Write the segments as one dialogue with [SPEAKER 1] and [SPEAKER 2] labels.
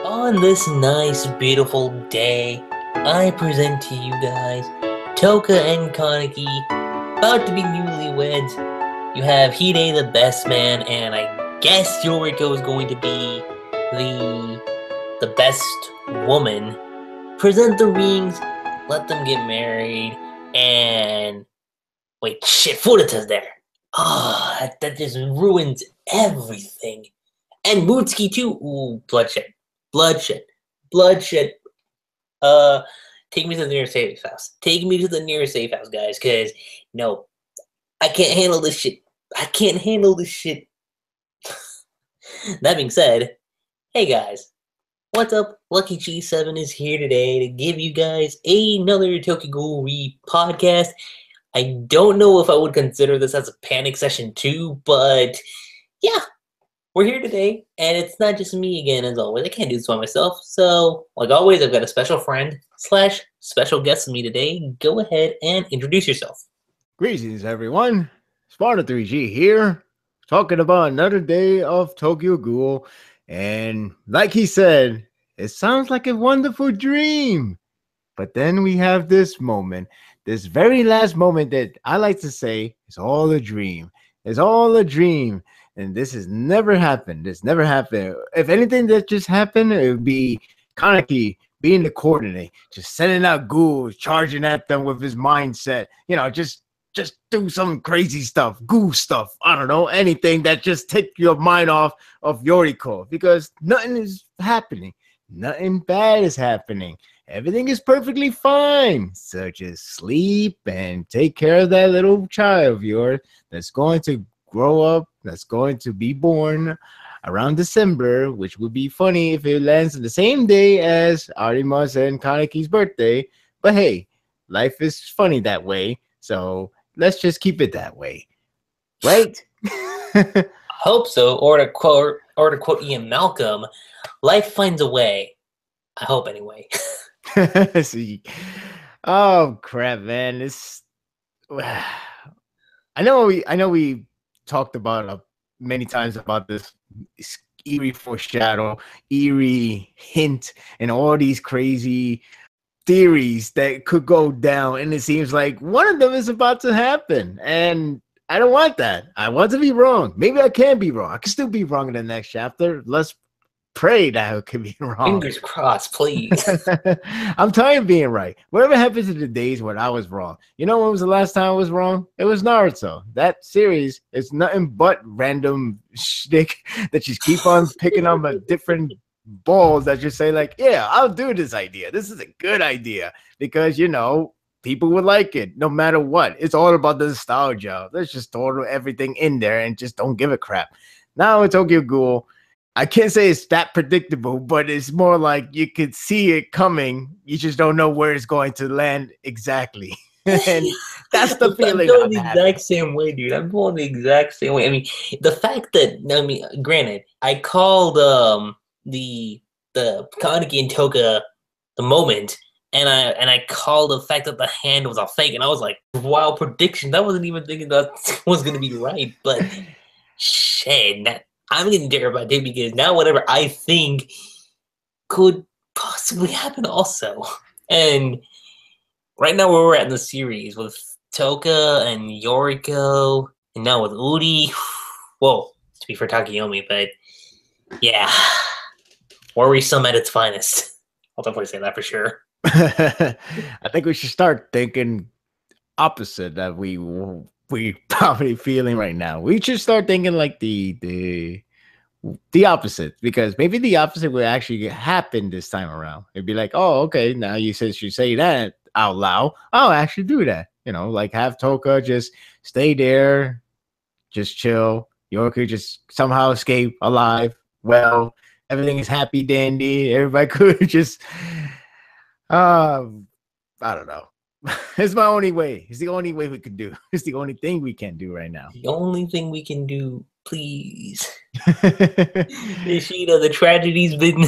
[SPEAKER 1] On this nice, beautiful day, I present to you guys Touka and Kaneki, about to be newlyweds. You have Hide, the best man, and I guess Yoriko is going to be the best woman. Present the rings, let them get married, and wait, shit, Furuta's there. That just ruins everything. And Mutsuki too. Ooh, bloodshed. Bloodshed. Take me to the nearest safe house. Take me to the nearest safe house, guys, because, no, I can't handle this shit. That being said, hey, guys, what's up? Lucky G7 is here today to give you guys another Tokyo Ghoul podcast. I don't know if I would consider this as a panic session 2, but, yeah. We're here today, and it's not just me again, as always. I can't do this by myself. So, like always, I've got a special friend / special guest with me today. Go ahead and introduce yourself.
[SPEAKER 2] Greetings, everyone. SPARDA3g here, talking about another day of Tokyo Ghoul. And like he said, it sounds like a wonderful dream. But then we have this moment, this very last moment that I like to say is all a dream. It's all a dream. And this has never happened. This never happened. If anything that just happened, it would be Kaneki being the coordinate, just sending out ghouls, charging at them with his mindset. You know, just do some crazy stuff, ghoul stuff. I don't know, anything that just take your mind off of Yoriko, because nothing is happening. Nothing bad is happening. Everything is perfectly fine. So just sleep and take care of that little child of yours that's going to grow up, that's going to be born around December, which would be funny if it lands on the same day as Arima's and Kaneki's birthday. But hey, life is funny that way, so let's just keep it that way, right?
[SPEAKER 1] I hope so. Or to quote Ian Malcolm, life finds a way. I hope anyway.
[SPEAKER 2] See, oh crap, man! This I know we talked about many times about this eerie foreshadow, eerie hint, and all these crazy theories that could go down, and it seems like one of them is about to happen, and I don't want that. I want to be wrong. Maybe I can be wrong. I can still be wrong in the next chapter. Let's pray that I could be wrong.
[SPEAKER 1] Fingers crossed, please.
[SPEAKER 2] I'm tired of being right. Whatever happens in the days when I was wrong. You know when was the last time I was wrong? It was Naruto. That series is nothing but random shtick that you keep on picking up a different balls that you say like, yeah, I'll do this idea. This is a good idea because, you know, people would like it no matter what. It's all about the nostalgia. Let's just throw everything in there and just don't give a crap. Now in Tokyo Ghoul, I can't say it's that predictable, but it's more like you could see it coming. You just don't know where it's going to land exactly. And that's the feeling.
[SPEAKER 1] I'm feeling the exact same way, dude. I'm feeling the exact same way. I mean, the fact that, granted, I called the Kaneki and Touka the moment, and I called the fact that the hand was a fake, and I was like, wild prediction. I wasn't even thinking that was going to be right, but shit, I'm getting terrified too, because now whatever I think could possibly happen also. And right now where we're at in the series with Touka and Yoriko, and now with Uri, well, to be for Takeyomi, but yeah, worrisome at its finest. I'll definitely say that for sure.
[SPEAKER 2] I think we should start thinking opposite that we probably feeling right now. We should start thinking like the opposite, because maybe the opposite will actually happen this time around. It'd be like, oh, okay, now you say that out loud, I'll actually do that. You know, like have Touka just stay there, just chill. Yoriko just somehow escape alive. Well, everything is happy dandy. Everybody could just I don't know. It's my only way. It's the only way we could do. It's the only thing we can do right now.
[SPEAKER 1] The only thing we can do, please. The tragedy's been.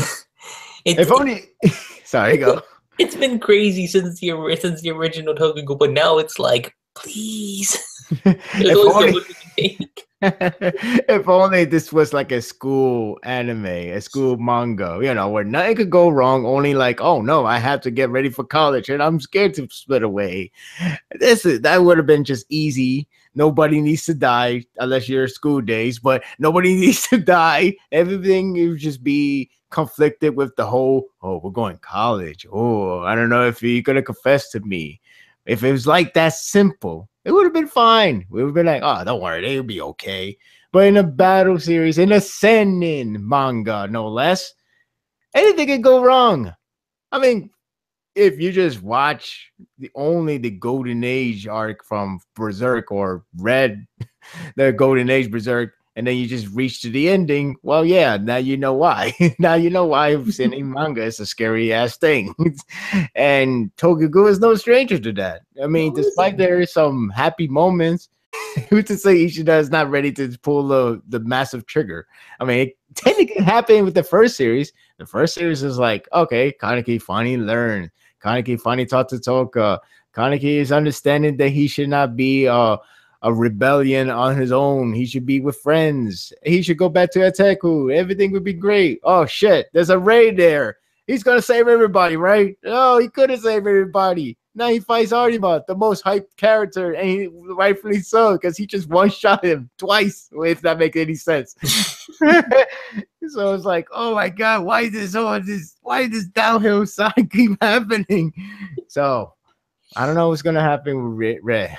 [SPEAKER 2] Sorry, go.
[SPEAKER 1] It's been crazy since the original Tokyo Ghoul, but now it's like, please. There's
[SPEAKER 2] If
[SPEAKER 1] only so
[SPEAKER 2] only,
[SPEAKER 1] much we can take.
[SPEAKER 2] if only this was like a school anime, a school manga, where nothing could go wrong. Only like, oh no, I have to get ready for college, and I'm scared to split away. That would have been just easy. Nobody needs to die unless you're school days, but nobody needs to die. Everything would just be conflicted with the whole, oh, we're going college. Oh, I don't know if you're gonna confess to me. If it was like that simple, it would have been fine. We would have been like, oh, don't worry, they'll be okay. But in a battle series, in a seinen manga, no less, anything can go wrong. I mean, if you just watch the Golden Age arc from Berserk or read the Golden Age Berserk, and then you just reach to the ending, well, yeah, now you know why. Now you know why sending manga is a scary ass thing. And Tokyo Ghoul is no stranger to that. I mean, despite there is some happy moments, who's to say Ishida is not ready to pull the massive trigger? I mean, it technically happened with the first series. The first series is like, okay, Kaneki finally learned. Kaneki finally taught to Touka. Kaneki is understanding that he should not be a rebellion on his own. He should be with friends. He should go back to Ateku. Everything would be great. Oh shit, there's a raid there. He's gonna save everybody, right? No, he couldn't save everybody. Now he fights Arima, the most hyped character, and he, rightfully so, because he just one-shot him twice, if that makes any sense. So it's like, oh my god, why does this downhill side keep happening? So I don't know what's gonna happen with Red.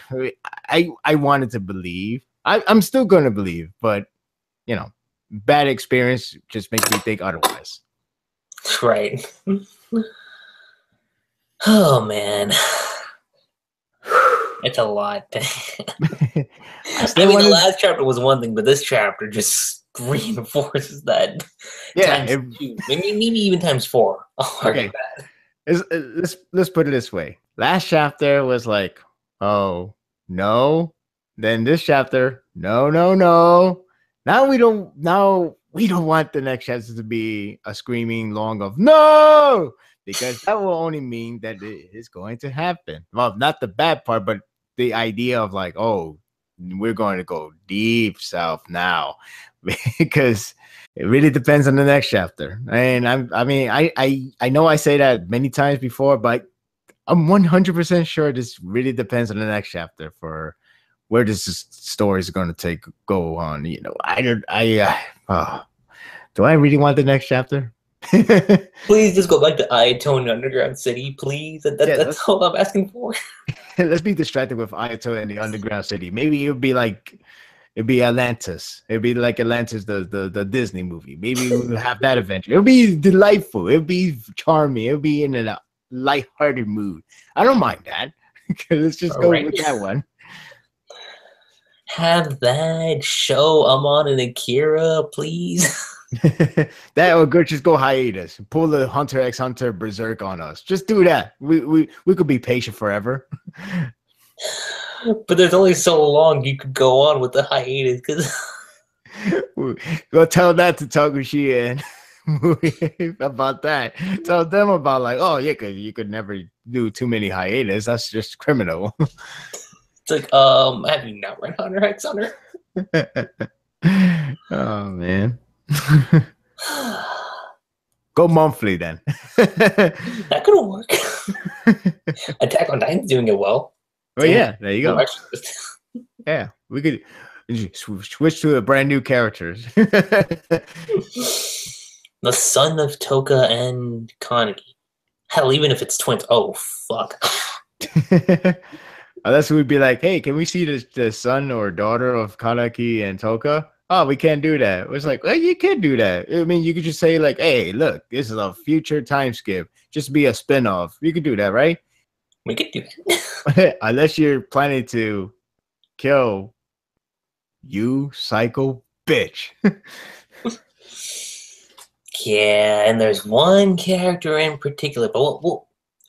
[SPEAKER 2] I wanted to believe. I'm still gonna believe, but bad experience just makes me think otherwise.
[SPEAKER 1] Right. Oh man, it's a lot.
[SPEAKER 2] I
[SPEAKER 1] mean, the last chapter was one thing, but this chapter just reinforces that.
[SPEAKER 2] Yeah,
[SPEAKER 1] times two, maybe even times four.
[SPEAKER 2] Okay, let's put it this way. Last chapter was like, oh no. Then this chapter, no. Now we don't want the next chapter to be a screaming long of no, because that will only mean that it is going to happen. Well, not the bad part, but the idea of like, oh, we're going to go deep south now, because it really depends on the next chapter. And I know I say that many times before, but I'm 100% sure this really depends on the next chapter for where this story is going to go on. Do I really want the next chapter?
[SPEAKER 1] Please just go back to Ayato and Underground City, please. That's all I'm asking for.
[SPEAKER 2] Let's be distracted with Ayato and the Underground City. Maybe it'd be Atlantis. It'd be like Atlantis, the Disney movie. Maybe we'll have that adventure. It'll be delightful. It'll be charming. It'll be in a lighthearted mood. I don't mind that. Let's just go with that one.
[SPEAKER 1] Have that show Amon and Akira, please.
[SPEAKER 2] That or good, just go hiatus. Pull the Hunter x Hunter Berserk on us. Just do that. We could be patient forever.
[SPEAKER 1] But there's only so long you could go on with the hiatus.
[SPEAKER 2] Go tell that to Tokushi and about that. Tell them about like, oh yeah, because you could never do too many hiatus. That's just criminal.
[SPEAKER 1] It's like, have you not read Hunter x Hunter?
[SPEAKER 2] Oh man. Go monthly then.
[SPEAKER 1] That could work. Attack on Titan's doing it well.
[SPEAKER 2] Oh yeah, there you go. Yeah, we could switch to a brand new characters.
[SPEAKER 1] The son of Touka and Kaneki. Hell, even if it's twins. Oh fuck.
[SPEAKER 2] Unless we'd be like, hey, can we see the son or daughter of Kaneki and Touka? Oh, we can't do that. It's like, well, you can do that. I mean, you could just say like, hey, look, this is a future time skip. Just be a spinoff. You could do that, right?
[SPEAKER 1] We could do that.
[SPEAKER 2] Unless you're planning to kill you, psycho bitch.
[SPEAKER 1] Yeah, and there's one character in particular, but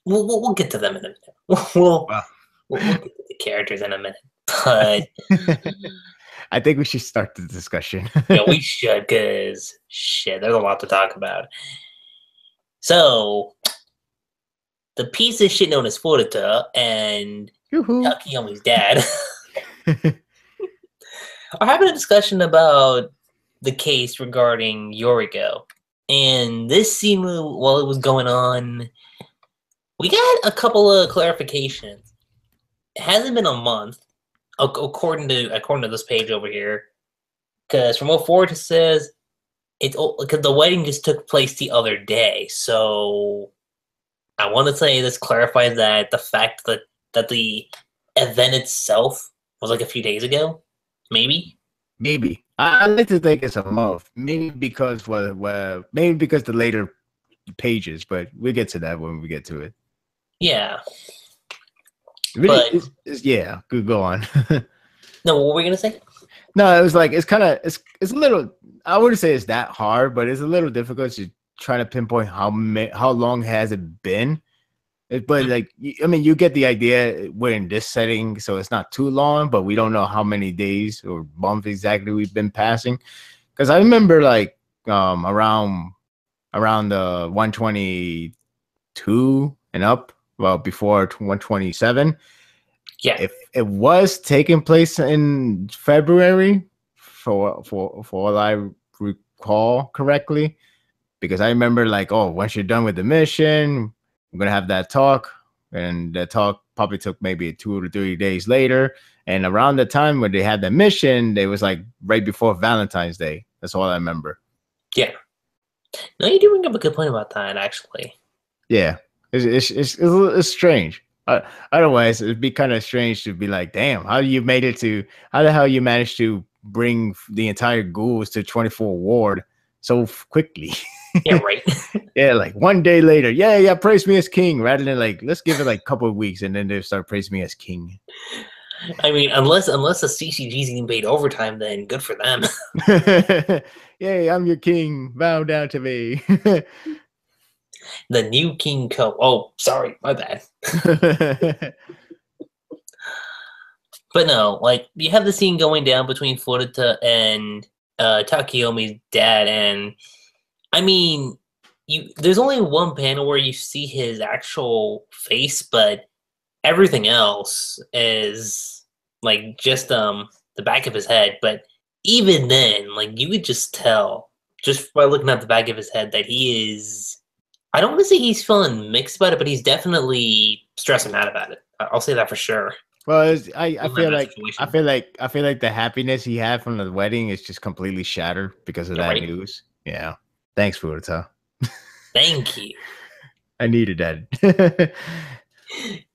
[SPEAKER 1] we'll get to them in a minute. We'll get to the characters in a minute. But
[SPEAKER 2] I think we should start the discussion.
[SPEAKER 1] Yeah, we should, because shit, there's a lot to talk about. So, the piece of shit known as SPARDA3g and Takeyomi's dad We're having a discussion about the case regarding Yoriko. And this scene, while it was going on, we got a couple of clarifications. It hasn't been a month, according to this page over here, because from what Ford says, it's because the wedding just took place the other day. So I want to say this clarifies that the fact that the event itself was like a few days ago, maybe.
[SPEAKER 2] Maybe I like to think it's a month. Maybe because maybe because the later pages, but we'll get to that when we get to it.
[SPEAKER 1] Yeah.
[SPEAKER 2] Really,
[SPEAKER 1] But
[SPEAKER 2] yeah. Good, go on.
[SPEAKER 1] no, what were we gonna say?
[SPEAKER 2] No, it was like it's a little. I wouldn't say it's that hard, but it's a little difficult to try to pinpoint how long has it been. But like, I mean, you get the idea. We're in this setting, so it's not too long, but we don't know how many days or months exactly we've been passing. Because I remember like around the 122 and up, well before 127.
[SPEAKER 1] Yeah.
[SPEAKER 2] If it was taking place in February, for all I recall correctly, because I remember like, oh, once you're done with the mission, we're gonna have that talk, and the talk probably took maybe 2 to 3 days later. And around the time when they had the mission, it was like right before Valentine's Day. That's all I remember.
[SPEAKER 1] Yeah. No, you do bring up a good point about that, actually.
[SPEAKER 2] Yeah, it's strange. Otherwise, it'd be kind of strange to be like, damn, how the hell you managed to bring the entire ghouls to 24 ward so quickly?
[SPEAKER 1] Yeah, right.
[SPEAKER 2] Yeah, like 1 day later, yeah, praise me as king, rather than like, let's give it like a couple of weeks and then they start praising me as king.
[SPEAKER 1] I mean, unless the CCG's getting paid overtime, then good for them.
[SPEAKER 2] Yay, I'm your king. Bow down to me.
[SPEAKER 1] The new King Co. Oh, sorry, my bad. But no, like, you have the scene going down between Furuta and Takeyomi's dad, and I mean, there's only one panel where you see his actual face, but everything else is like just the back of his head. But even then, like, you could just tell just by looking at the back of his head that he is. I don't want to say he's feeling mixed about it, but he's definitely stressing out about it. I'll say that for sure.
[SPEAKER 2] Well, I feel like the happiness he had from the wedding is just completely shattered because of that news. Yeah. Thanks, Furuta.
[SPEAKER 1] Thank you.
[SPEAKER 2] I needed that.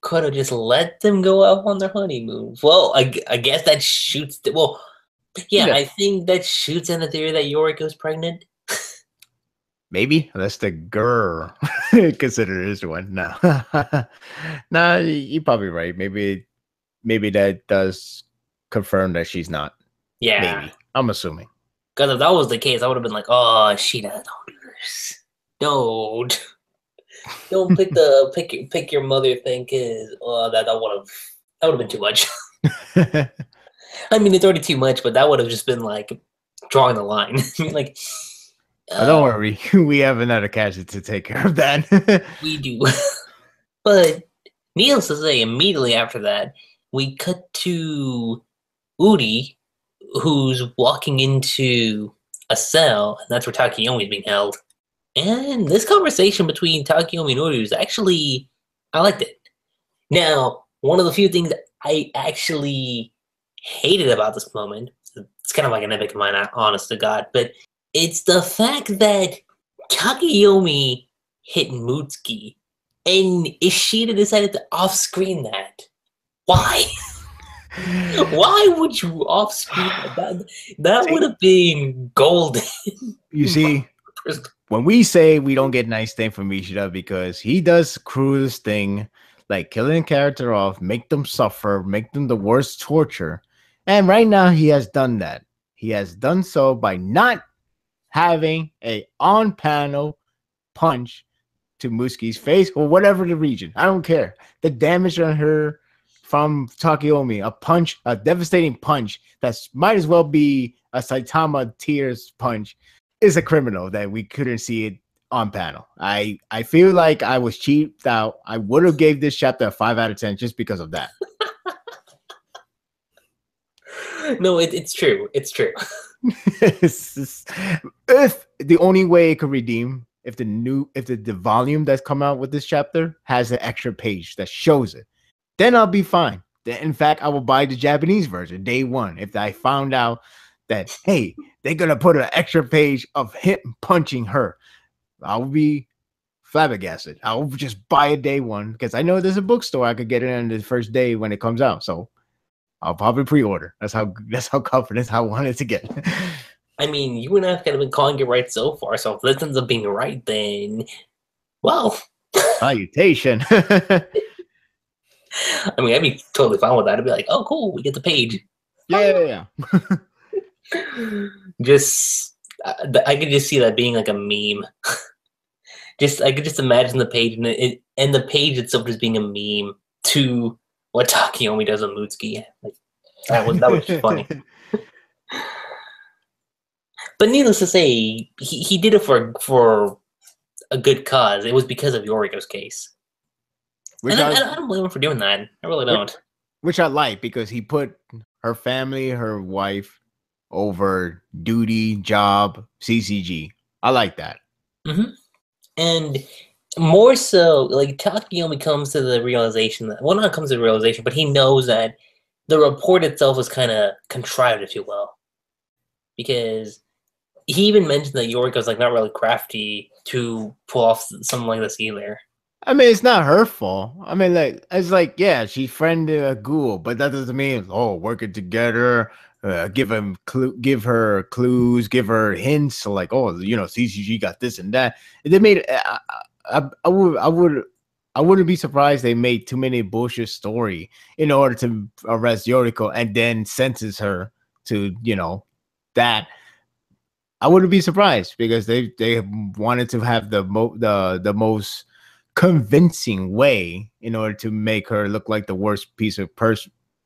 [SPEAKER 1] Could have just let them go out on their honeymoon. Well, I guess that shoots. Yeah, I think that shoots in the theory that Yoriko's pregnant.
[SPEAKER 2] Maybe that's the girl. Consider this one. No, nah, you're probably right. Maybe that does confirm that she's not.
[SPEAKER 1] Yeah,
[SPEAKER 2] maybe. I'm assuming.
[SPEAKER 1] Because if that was the case, I would have been like, "Oh, Sheena, don't do this. Don't pick your mother thing, because that would have been too much." I mean, it's already too much, but that would have just been like drawing the line. Like.
[SPEAKER 2] Don't worry, we have another casualty to take care of that.
[SPEAKER 1] We do. But needless to say, immediately after that, we cut to Uri, who's walking into a cell, and that's where Takeyomi is being held. And this conversation between Takeyomi and Uri is actually, I liked it. Now, one of the few things I actually hated about this moment, it's kind of like an epic of mine, honest to God, but it's the fact that Takeyomi hit Mutsuki, and Ishida decided to off-screen that. Why? Why would you off-screen that? That would have been golden.
[SPEAKER 2] You see, when we say we don't get nice thing from Ishida because he does cruise thing, like killing a character off, make them suffer, make them the worst torture. And right now he has done that. He has done so by not having a on-panel punch to Muski's face or whatever the region. I don't care. The damage on her from Takeyomi, a devastating punch that might as well be a Saitama Tears punch, is a criminal that we couldn't see it on panel. I feel like I was cheaped out. I would have gave this chapter a 5 out of 10 just because of that.
[SPEAKER 1] No, it's true. It's true.
[SPEAKER 2] If the only way it could redeem if the volume that's come out with this chapter has an extra page that shows it, then I'll be fine. In fact, I will buy the Japanese version day one if I found out that, hey, they're gonna put an extra page of him punching her. I'll be flabbergasted. I'll just buy it day one because I know there's a bookstore I could get it on the first day when it comes out. So I'll probably pre-order. That's how confident I wanted to get.
[SPEAKER 1] I mean, you and I have kind of been calling it right so far. So if this ends up being right, then well,
[SPEAKER 2] salutation.
[SPEAKER 1] I mean, I'd be totally fine with that. I'd be like, oh, cool, we get the page.
[SPEAKER 2] Yeah.
[SPEAKER 1] Just, I could just see that being like a meme. I could just imagine the page and the page itself just being a meme to what Takeyomi does on Mutsuki. Like, that was just funny. But needless to say, he did it for a good cause. It was because of Yoriko's case. I don't blame him for doing that. I really don't.
[SPEAKER 2] Which I like because he put her family, her wife, over duty, job, CCG. I like that.
[SPEAKER 1] Mm-hmm. And more so, like, Takeyomi comes to the realization that, well, not comes to the realization, but he knows that the report itself was kind of contrived too well. Because he even mentioned that Yoriko's, like, not really crafty to pull off something like this either.
[SPEAKER 2] I mean, it's not her fault. I mean, like, it's like, yeah, she friended a ghoul, but that doesn't mean, working together, give her clues, give her hints, like, CCG got this and that. They made, I wouldn't be surprised they made too many bullshit story in order to arrest Yoriko and then sentence her to, that. I wouldn't be surprised because they wanted to have the most convincing way in order to make her look like the worst piece of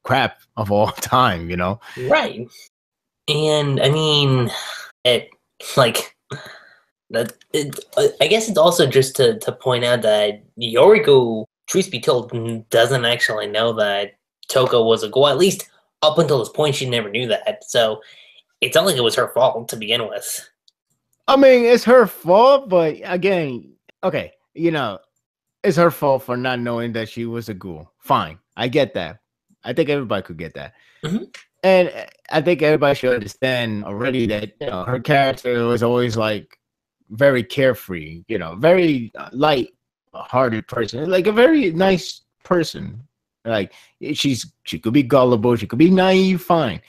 [SPEAKER 2] crap of all time,
[SPEAKER 1] Right. And I mean, I guess it's also just to point out that Yoriko, truth be told, doesn't actually know that Touka was a ghoul. At least up until this point, she never knew that. So it's not like it was her fault to begin with.
[SPEAKER 2] I mean, it's her fault, but again, okay, it's her fault for not knowing that she was a ghoul. Fine, I get that. I think everybody could get that.
[SPEAKER 1] Mm-hmm.
[SPEAKER 2] And I think everybody should understand already that her character was always like very carefree, very light-hearted person, like a very nice person. Like she could be gullible, she could be naive, fine,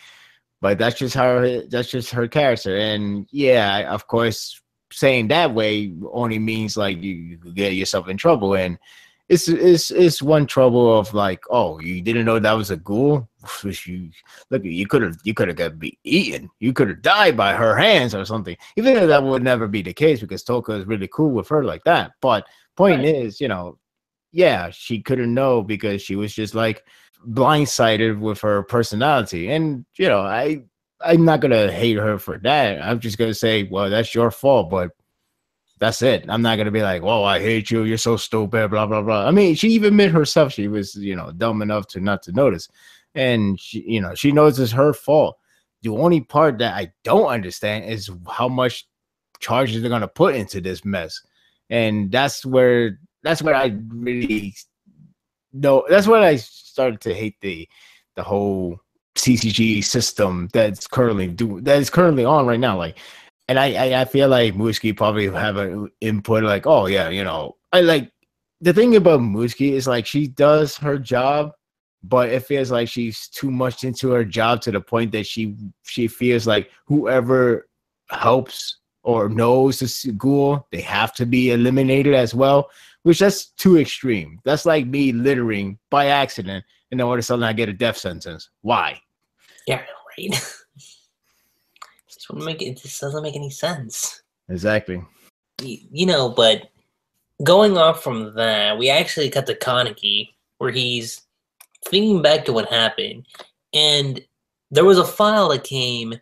[SPEAKER 2] but that's just her character. And yeah, of course, saying that way only means like you get yourself in trouble, and it's one trouble of like, oh, you didn't know that was a ghoul. You could have got eaten. You could have died by her hands or something. Even though that would never be the case because Touka is really cool with her like that. But point is, yeah, she couldn't know because she was just like blindsided with her personality. And I'm not gonna hate her for that. I'm just gonna say, well, that's your fault, but that's it. I'm not gonna be like, whoa, I hate you, you're so stupid, blah blah blah. I mean, she even admitted herself she was, dumb enough to not to notice, and she knows it's her fault. The only part that I don't understand is how much charges they're gonna put into this mess, and that's where I really know. That's when I started to hate the whole CCG system that's currently on right now. Like, and I feel like Mutsuki probably have an input like, oh yeah, I like the thing about Mutsuki is like she does her job, but it feels like she's too much into her job to the point that she feels like whoever helps or knows this ghoul, they have to be eliminated as well, which that's too extreme. That's like me littering by accident and then all of a sudden I get a death sentence. Why?
[SPEAKER 1] Yeah, right. It just doesn't make any sense.
[SPEAKER 2] Exactly.
[SPEAKER 1] But going off from that, we actually cut to Kaneki where he's thinking back to what happened, and there was a file that came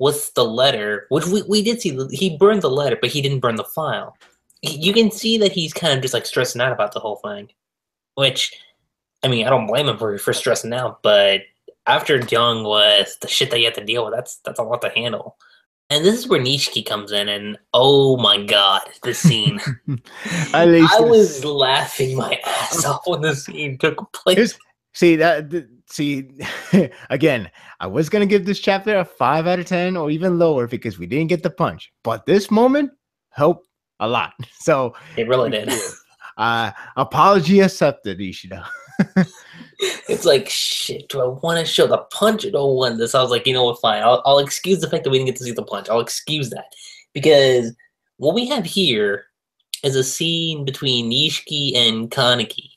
[SPEAKER 1] with the letter, which we did see. He burned the letter, but he didn't burn the file. You can see that he's kind of just like stressing out about the whole thing, which, I mean, I don't blame him for stressing out, but after Young was the shit that you have to deal with. That's a lot to handle. And this is where Nishiki comes in, and oh my god, this scene.
[SPEAKER 2] At least
[SPEAKER 1] I was laughing my ass off when this scene took place.
[SPEAKER 2] See again, I was gonna give this chapter a 5 out of 10 or even lower because we didn't get the punch, but this moment helped a lot. So
[SPEAKER 1] it really did.
[SPEAKER 2] Apology accepted, Ishida.
[SPEAKER 1] It's like, shit, do I want to show the punch or do I want this? I was like, you know what, fine. I'll excuse the fact that we didn't get to see the punch. I'll excuse that. Because what we have here is a scene between Nishiki and Kaneki.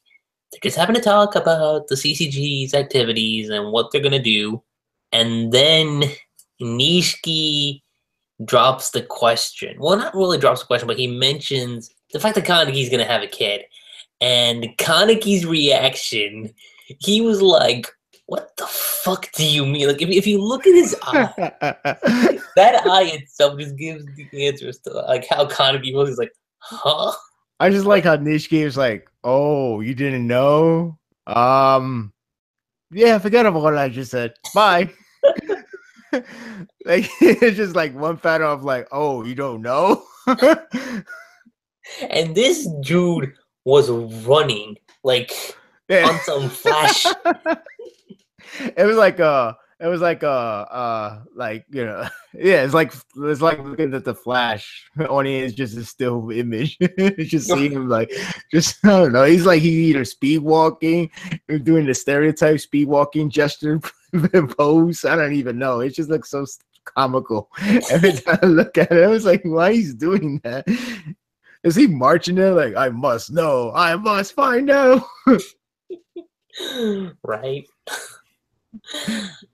[SPEAKER 1] They're just having to talk about the CCG's activities and what they're going to do. And then Nishiki drops the question. Well, not really drops the question, but he mentions the fact that Kaneki's going to have a kid. And Kaneki's reaction, he was like, what the fuck do you mean? Like, if you look at his eye, that eye itself just gives the answers to like how Kaneki was. He's like, huh?
[SPEAKER 2] I just like how Nishiki was like, oh, you didn't know? Yeah, forget about what I just said. Bye. Like, it's just like one pattern of like, oh, you don't know?
[SPEAKER 1] And this dude was running like on some flash.
[SPEAKER 2] It was like you know, yeah, it's like looking at the Flash. Only it's just a still image. It's just seeing him like, just I don't know. He's like either speed walking, or doing the stereotype speed walking gesture pose. I don't even know. It just looks so comical every time I look at it. I was like, why he's doing that? Is he marching there like, I must know, I must find out?
[SPEAKER 1] Right.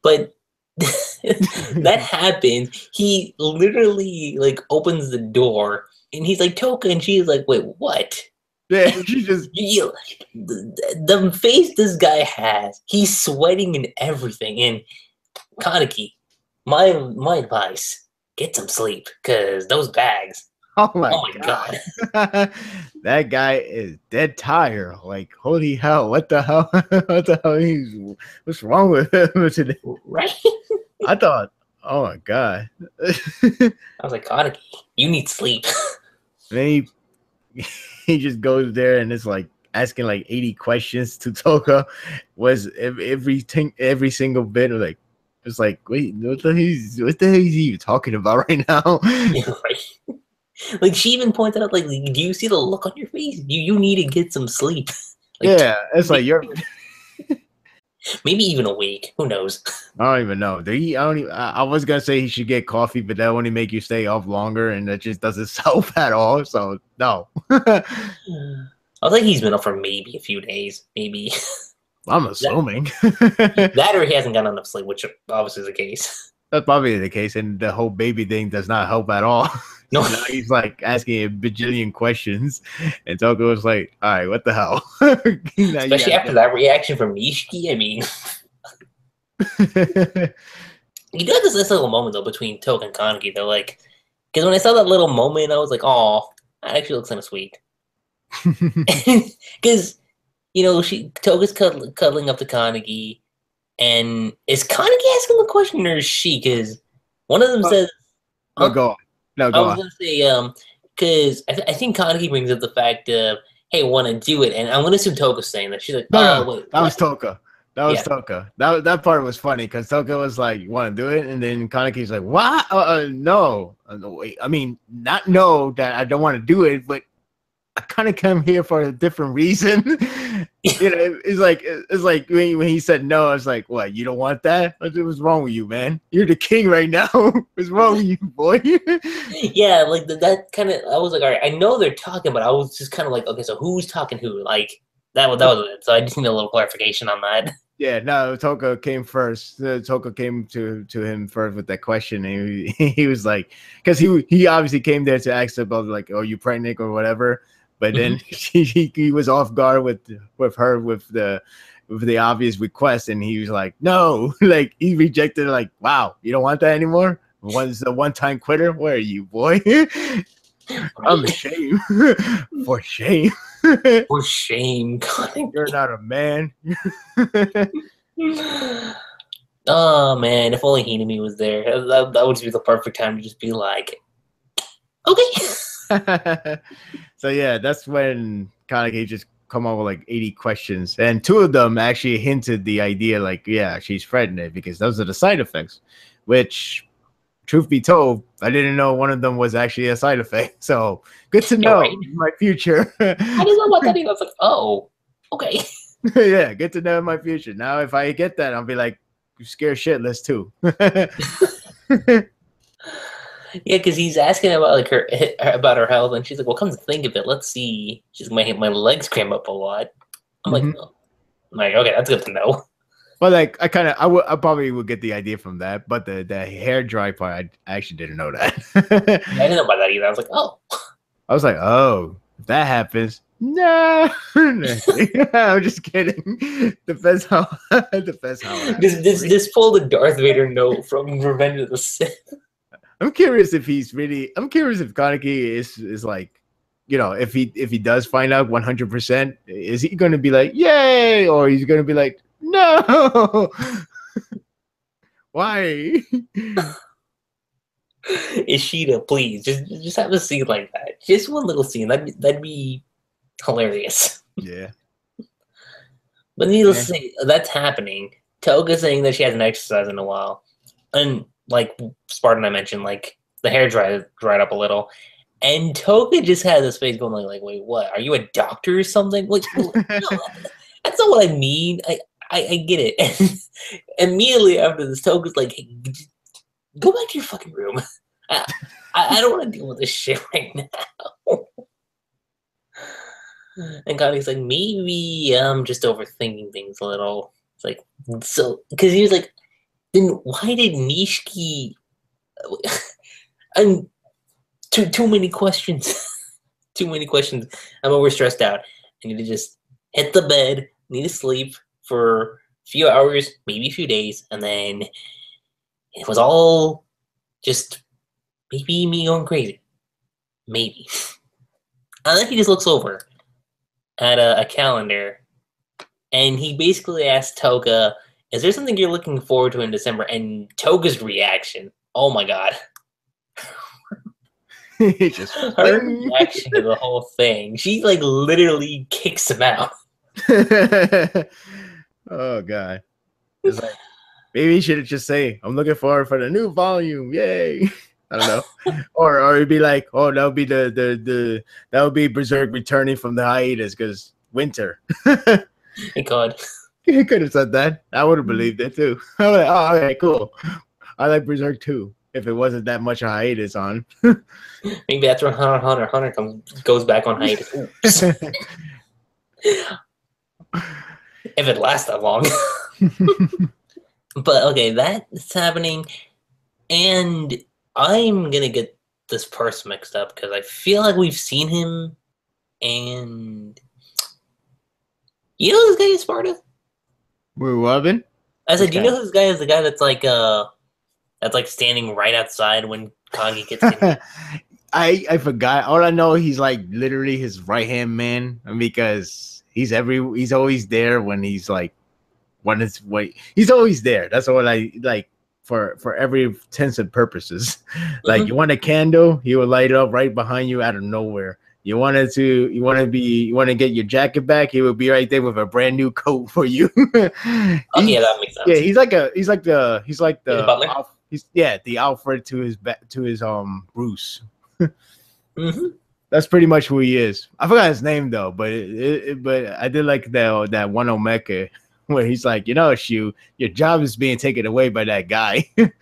[SPEAKER 1] But that happens. He literally like opens the door and he's like, Touka, and she's like, wait, what?
[SPEAKER 2] Yeah, she just
[SPEAKER 1] the face this guy has, he's sweating and everything. And Kaneki, my advice, get some sleep, because those bags.
[SPEAKER 2] Oh my god. That guy is dead tired. Like, holy hell, what the hell? What the hell? What's wrong with him today?
[SPEAKER 1] Right?
[SPEAKER 2] I thought, oh my god.
[SPEAKER 1] I was like, Kaneki, you need sleep.
[SPEAKER 2] Then he just goes there and it's like asking like 80 questions to Touka. Was every single bit of like, it's like, wait, what the hell is he talking about right now?
[SPEAKER 1] Yeah, right. Like, she even pointed out, like, do you see the look on your face? You need to get some sleep.
[SPEAKER 2] Like, yeah, it's like you're
[SPEAKER 1] maybe even a week. Who knows? I
[SPEAKER 2] don't even know. I was gonna say he should get coffee, but that only make you stay off longer, and that just doesn't help at all. So no.
[SPEAKER 1] I think he's been up for maybe a few days, maybe.
[SPEAKER 2] I'm assuming
[SPEAKER 1] that or he hasn't gotten enough sleep, which obviously is the case.
[SPEAKER 2] That's probably the case, and the whole baby thing does not help at all.
[SPEAKER 1] No,
[SPEAKER 2] now he's like asking a bajillion questions, and Touka was like, "All right, what the hell?"
[SPEAKER 1] Especially after that reaction from Nishiki. I mean, you do have this little moment though between Touka and Kaneki. They're like, because when I saw that little moment, I was like, "Oh, that actually looks kind of sweet." Because you know, Touka's cuddling up to Kaneki, and is Kaneki asking the question or is she? Because one of them says,
[SPEAKER 2] "Oh, go on." No, go on.
[SPEAKER 1] I was gonna say, because I think Kaneki brings up the fact of, hey, want to do it, and I'm gonna assume Touka's saying that. She's like,
[SPEAKER 2] no,
[SPEAKER 1] wait,
[SPEAKER 2] that was Touka. That was Touka. That part was funny because Touka was like, "You want to do it?" And then Kaneki's like, "What? No. Wait, I mean, not no that I don't want to do it, but I kind of come here for a different reason." You know, it's like when he said no, I was like, "What? You don't want that? What's wrong with you, man? You're the king right now. What's wrong with you, boy?"
[SPEAKER 1] Yeah, like that kind of. I was like, all right, I know they're talking, but I was just kind of like, okay, so who's talking who? Like that was it. So I just need a little clarification on that.
[SPEAKER 2] Yeah, no, Touka came first. Touka came to him first with that question, and he was like, because he obviously came there to ask about like, "Oh, you pregnant or whatever." But then he was off guard with her with the obvious request, and he was like, "No," like he rejected it. Like, wow, you don't want that anymore? One's a one-time quitter. Where are you, boy? I'm ashamed. For shame.
[SPEAKER 1] For shame, God.
[SPEAKER 2] You're not a man.
[SPEAKER 1] Oh man, if only Hinami was there. That would be the perfect time to just be like, okay.
[SPEAKER 2] So yeah, that's when Kaneki just come up with like 80 questions, and two of them actually hinted the idea like, yeah, she's pregnant because those are the side effects. Which, truth be told, I didn't know one of them was actually a side effect. So good to
[SPEAKER 1] Yeah,
[SPEAKER 2] know
[SPEAKER 1] right.
[SPEAKER 2] in my future.
[SPEAKER 1] I didn't know about that either. I was like, oh, okay.
[SPEAKER 2] Yeah, good to know in my future. Now, if I get that, I'll be like, scared shitless too.
[SPEAKER 1] Yeah, because he's asking about like her about her health, and she's like, "Well, come to think of it, let's see." She's like, my legs cramp up a lot. I'm like,
[SPEAKER 2] Mhm.
[SPEAKER 1] oh. I'm like, okay, that's good to know.
[SPEAKER 2] But like, I probably would get the idea from that. But the hair dry part, I actually didn't know that.
[SPEAKER 1] Yeah, I didn't know about that either. I was like, oh,
[SPEAKER 2] I was like, oh, if that happens, no. I'm just kidding. Depends how depends how it happens.
[SPEAKER 1] this pull the Darth Vader note from Revenge of the Sith.
[SPEAKER 2] I'm curious if he's really. I'm curious if Kaneki is like, if he does find out 100%, is he going to be like, yay, or he's going to be like, no, why?
[SPEAKER 1] Ishida, please, just have a scene like that. Just one little scene. That'd be hilarious.
[SPEAKER 2] Yeah.
[SPEAKER 1] But needless to say, that's happening. Touka saying that she hasn't exercised in a while, and like Sparta and I mentioned, like the hair dried up a little. And Touka just had this face going like, wait, what? Are you a doctor or something? Like, no, that's not what I mean. I get it. And immediately after this, Touka's like, hey, go back to your fucking room. I don't want to deal with this shit right now. And Connie's like, maybe I'm just overthinking things a little. It's like, so, because he was like, then why did Nishiki... I'm too many questions. Too many questions. I'm overstressed out. I need to just hit the bed, need to sleep for a few hours, maybe a few days, and then it was all just maybe me going crazy. Maybe. And then he just looks over at a calendar, and he basically asks Touka, is there something you're looking forward to in December? And Touka's reaction, oh my god.
[SPEAKER 2] Just
[SPEAKER 1] her reaction to the whole thing. She like literally kicks him out.
[SPEAKER 2] Oh god. It's like, maybe he should just say, I'm looking forward for the new volume. Yay. I don't know. Or it'd be like, oh, that would be that would be Berserk returning from the hiatus because winter.
[SPEAKER 1] Thank God.
[SPEAKER 2] He could have said that. I would have believed it too. I'm like, oh, okay, cool. I like Berserk too. If it wasn't that much hiatus on.
[SPEAKER 1] Maybe that's when Hunter goes back on hiatus. If it lasts that long. But okay, that's happening, and I'm gonna get this person mixed up because I feel like we've seen him, and you know this guy is Sparta?
[SPEAKER 2] We're Robin?
[SPEAKER 1] I said, do you know this guy is the guy that's like standing right outside when Kagi gets in?
[SPEAKER 2] I forgot. All I know, he's like literally his right hand man because he's always there when he's like he's always there. That's all I like for every intents and purposes. Like you want a candle, he will light it up right behind you out of nowhere. You want to get your jacket back, he will be right there with a brand new coat for you.
[SPEAKER 1] Yeah, that makes sense.
[SPEAKER 2] Yeah, he's like the
[SPEAKER 1] butler.
[SPEAKER 2] The Alfred to his Bruce.
[SPEAKER 1] Mm-hmm.
[SPEAKER 2] That's pretty much who he is. I forgot his name though, but but I did like that one Omeka where he's like, Shu, your job is being taken away by that guy.
[SPEAKER 1] That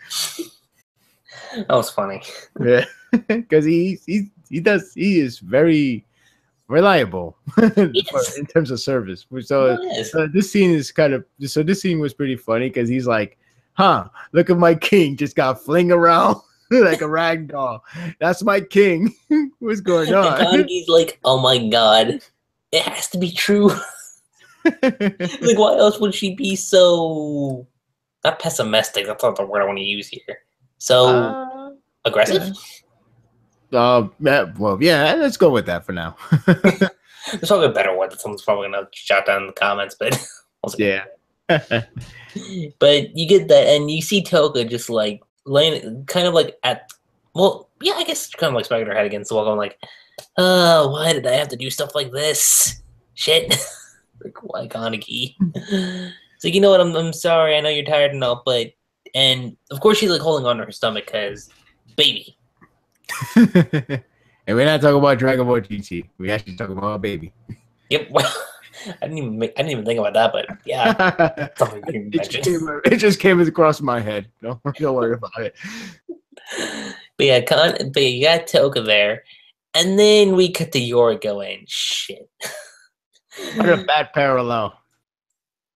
[SPEAKER 1] was funny.
[SPEAKER 2] Yeah, because he is very reliable in terms of service. So this scene was pretty funny because he's like, look at my king just got fling around like a rag doll. That's my king. What's going on?
[SPEAKER 1] And Kaneki's like, oh my god, it has to be true. Like, why else would she be so not pessimistic? That's not the word I want to use here. So aggressive?
[SPEAKER 2] Well, yeah, let's go with that for now.
[SPEAKER 1] There's probably a better word that someone's probably gonna jot down in the comments, but
[SPEAKER 2] yeah.
[SPEAKER 1] But you get that, and you see Touka just like laying, kind of like I guess kind of like smacking her head against the wall, going like, "Oh, why did I have to do stuff like this? Shit!" Like, why Kaneki? It's like, you know what? I'm sorry. I know you're tired and all, but and of course she's like holding on to her stomach because baby.
[SPEAKER 2] And we're not talking about Dragon Ball GT. We actually talking about a baby.
[SPEAKER 1] Yep. Well, I didn't even think about that, but yeah, something you mentioned.
[SPEAKER 2] It just came across my head. Don't worry about it.
[SPEAKER 1] But yeah, you got Touka there, and then we cut to Yoriko and shit.
[SPEAKER 2] What a bad parallel.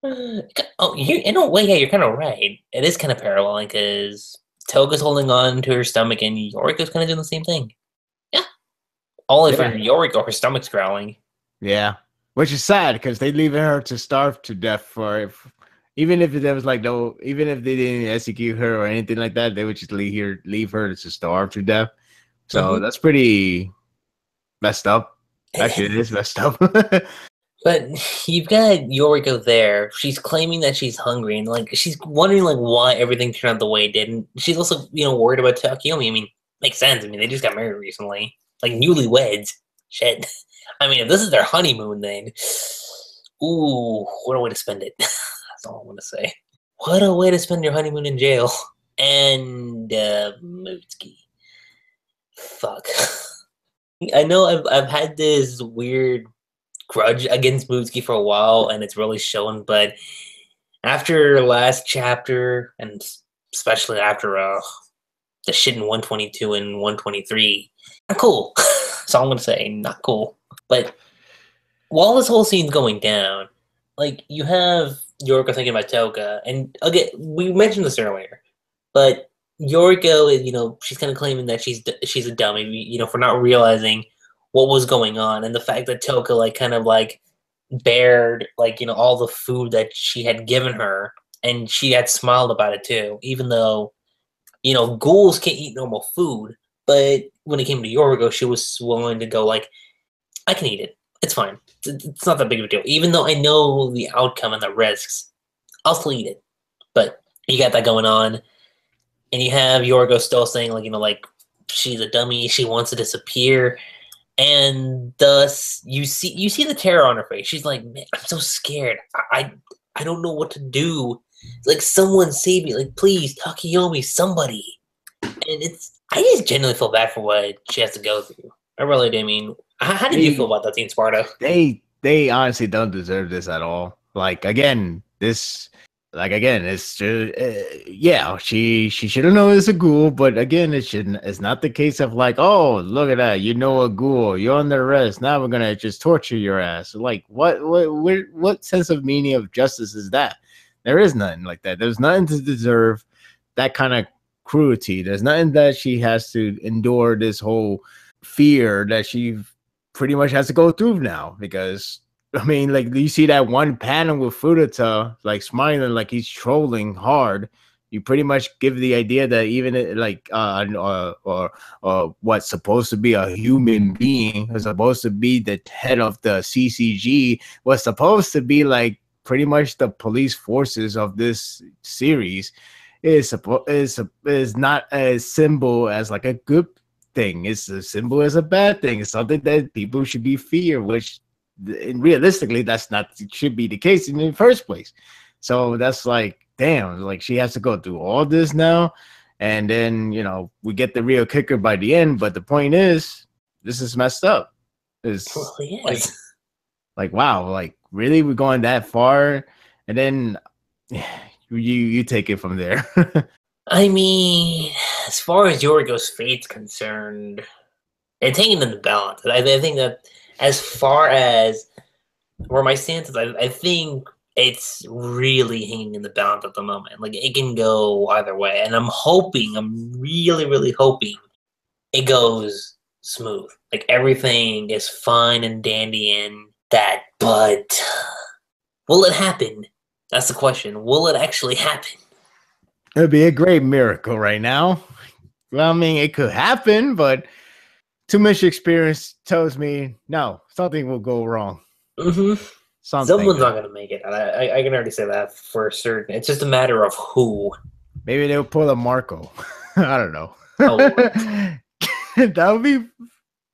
[SPEAKER 1] Oh, in a way, yeah, you're kind of right. It is kind of paralleling because Touka's holding on to her stomach, and Yoriko's kind of doing the same thing. Yeah, only for Yoriko, her stomach's growling.
[SPEAKER 2] Yeah, which is sad because they leaving her to starve to death even if there was like no, even if they didn't execute her or anything like that, they would just leave her to starve to death. So that's pretty messed up. Actually, it is messed up.
[SPEAKER 1] But you've got Yoriko there. She's claiming that she's hungry, and like she's wondering like why everything turned out the way it did. And she's also worried about Takeyomi. I mean, makes sense. I mean, they just got married recently, like newlyweds. Shit. I mean, if this is their honeymoon, then ooh, what a way to spend it. That's all I want to say. What a way to spend your honeymoon in jail. And Mutsuki. Fuck. I know I've had this weird grudge against Mutsuki for a while, and it's really shown, but after last chapter, and especially after the shit in 122 and 123, not cool. That's all I'm gonna say, not cool. But while this whole scene's going down, like, you have Yoriko thinking about Touka, and again, we mentioned this earlier, but Yoriko is, she's kind of claiming that she's a dummy, for not realizing what was going on, and the fact that Touka bared all the food that she had given her, and she had smiled about it too, even though ghouls can't eat normal food. But when it came to Yoriko, she was willing to go like, I can eat it. It's fine. It's not that big of a deal. Even though I know the outcome and the risks, I'll still eat it. But you got that going on, and you have Yoriko still saying she's a dummy. She wants to disappear. And thus, you see the terror on her face. She's like, man, I'm so scared. I don't know what to do. Like, someone save me. Like, please, Takeyomi, somebody. And I just genuinely feel bad for what she has to go through. I really do. I mean, how did you feel about that team, Sparta?
[SPEAKER 2] They honestly don't deserve this at all. It's yeah, she should have known it's a ghoul, but again, it's not the case of like, oh, look at that, a ghoul, you're under arrest, now we're gonna just torture your ass. Like, what sense of meaning of justice is that? There is nothing like that. There's nothing to deserve that kind of cruelty. There's nothing that she has to endure this whole fear that she pretty much has to go through now, because I mean, like, you see that one panel with Furuta, like, smiling like he's trolling hard. You pretty much give the idea that even what's supposed to be a human being, is supposed to be the head of the CCG, was supposed to be like pretty much the police forces of this series, is not a symbol as like a good thing. It's a symbol as a bad thing. It's something that people should be feared, which realistically that's not should be the case in the first place. So that's like, damn, like, she has to go through all this now, and then we get the real kicker by the end. But the point is, this is messed up. It's like wow, like, really, we're going that far? And then you take it from there.
[SPEAKER 1] I mean, as far as Yoriko's fate's concerned, it's hanging in the balance. I think that as far as where my stance is, I think it's really hanging in the balance at the moment. Like, it can go either way, and I'm really, really hoping it goes smooth. Like, everything is fine and dandy and that, but will it happen? That's the question. Will it actually happen?
[SPEAKER 2] It'd be a great miracle right now. Well, I mean, it could happen, but too much experience tells me no, something will go wrong.
[SPEAKER 1] Mm-hmm.
[SPEAKER 2] something.
[SPEAKER 1] Someone's not gonna make it. I can already say that for certain. It's just a matter of who.
[SPEAKER 2] Maybe they'll pull a Marco. I don't know.
[SPEAKER 1] Oh,
[SPEAKER 2] That would be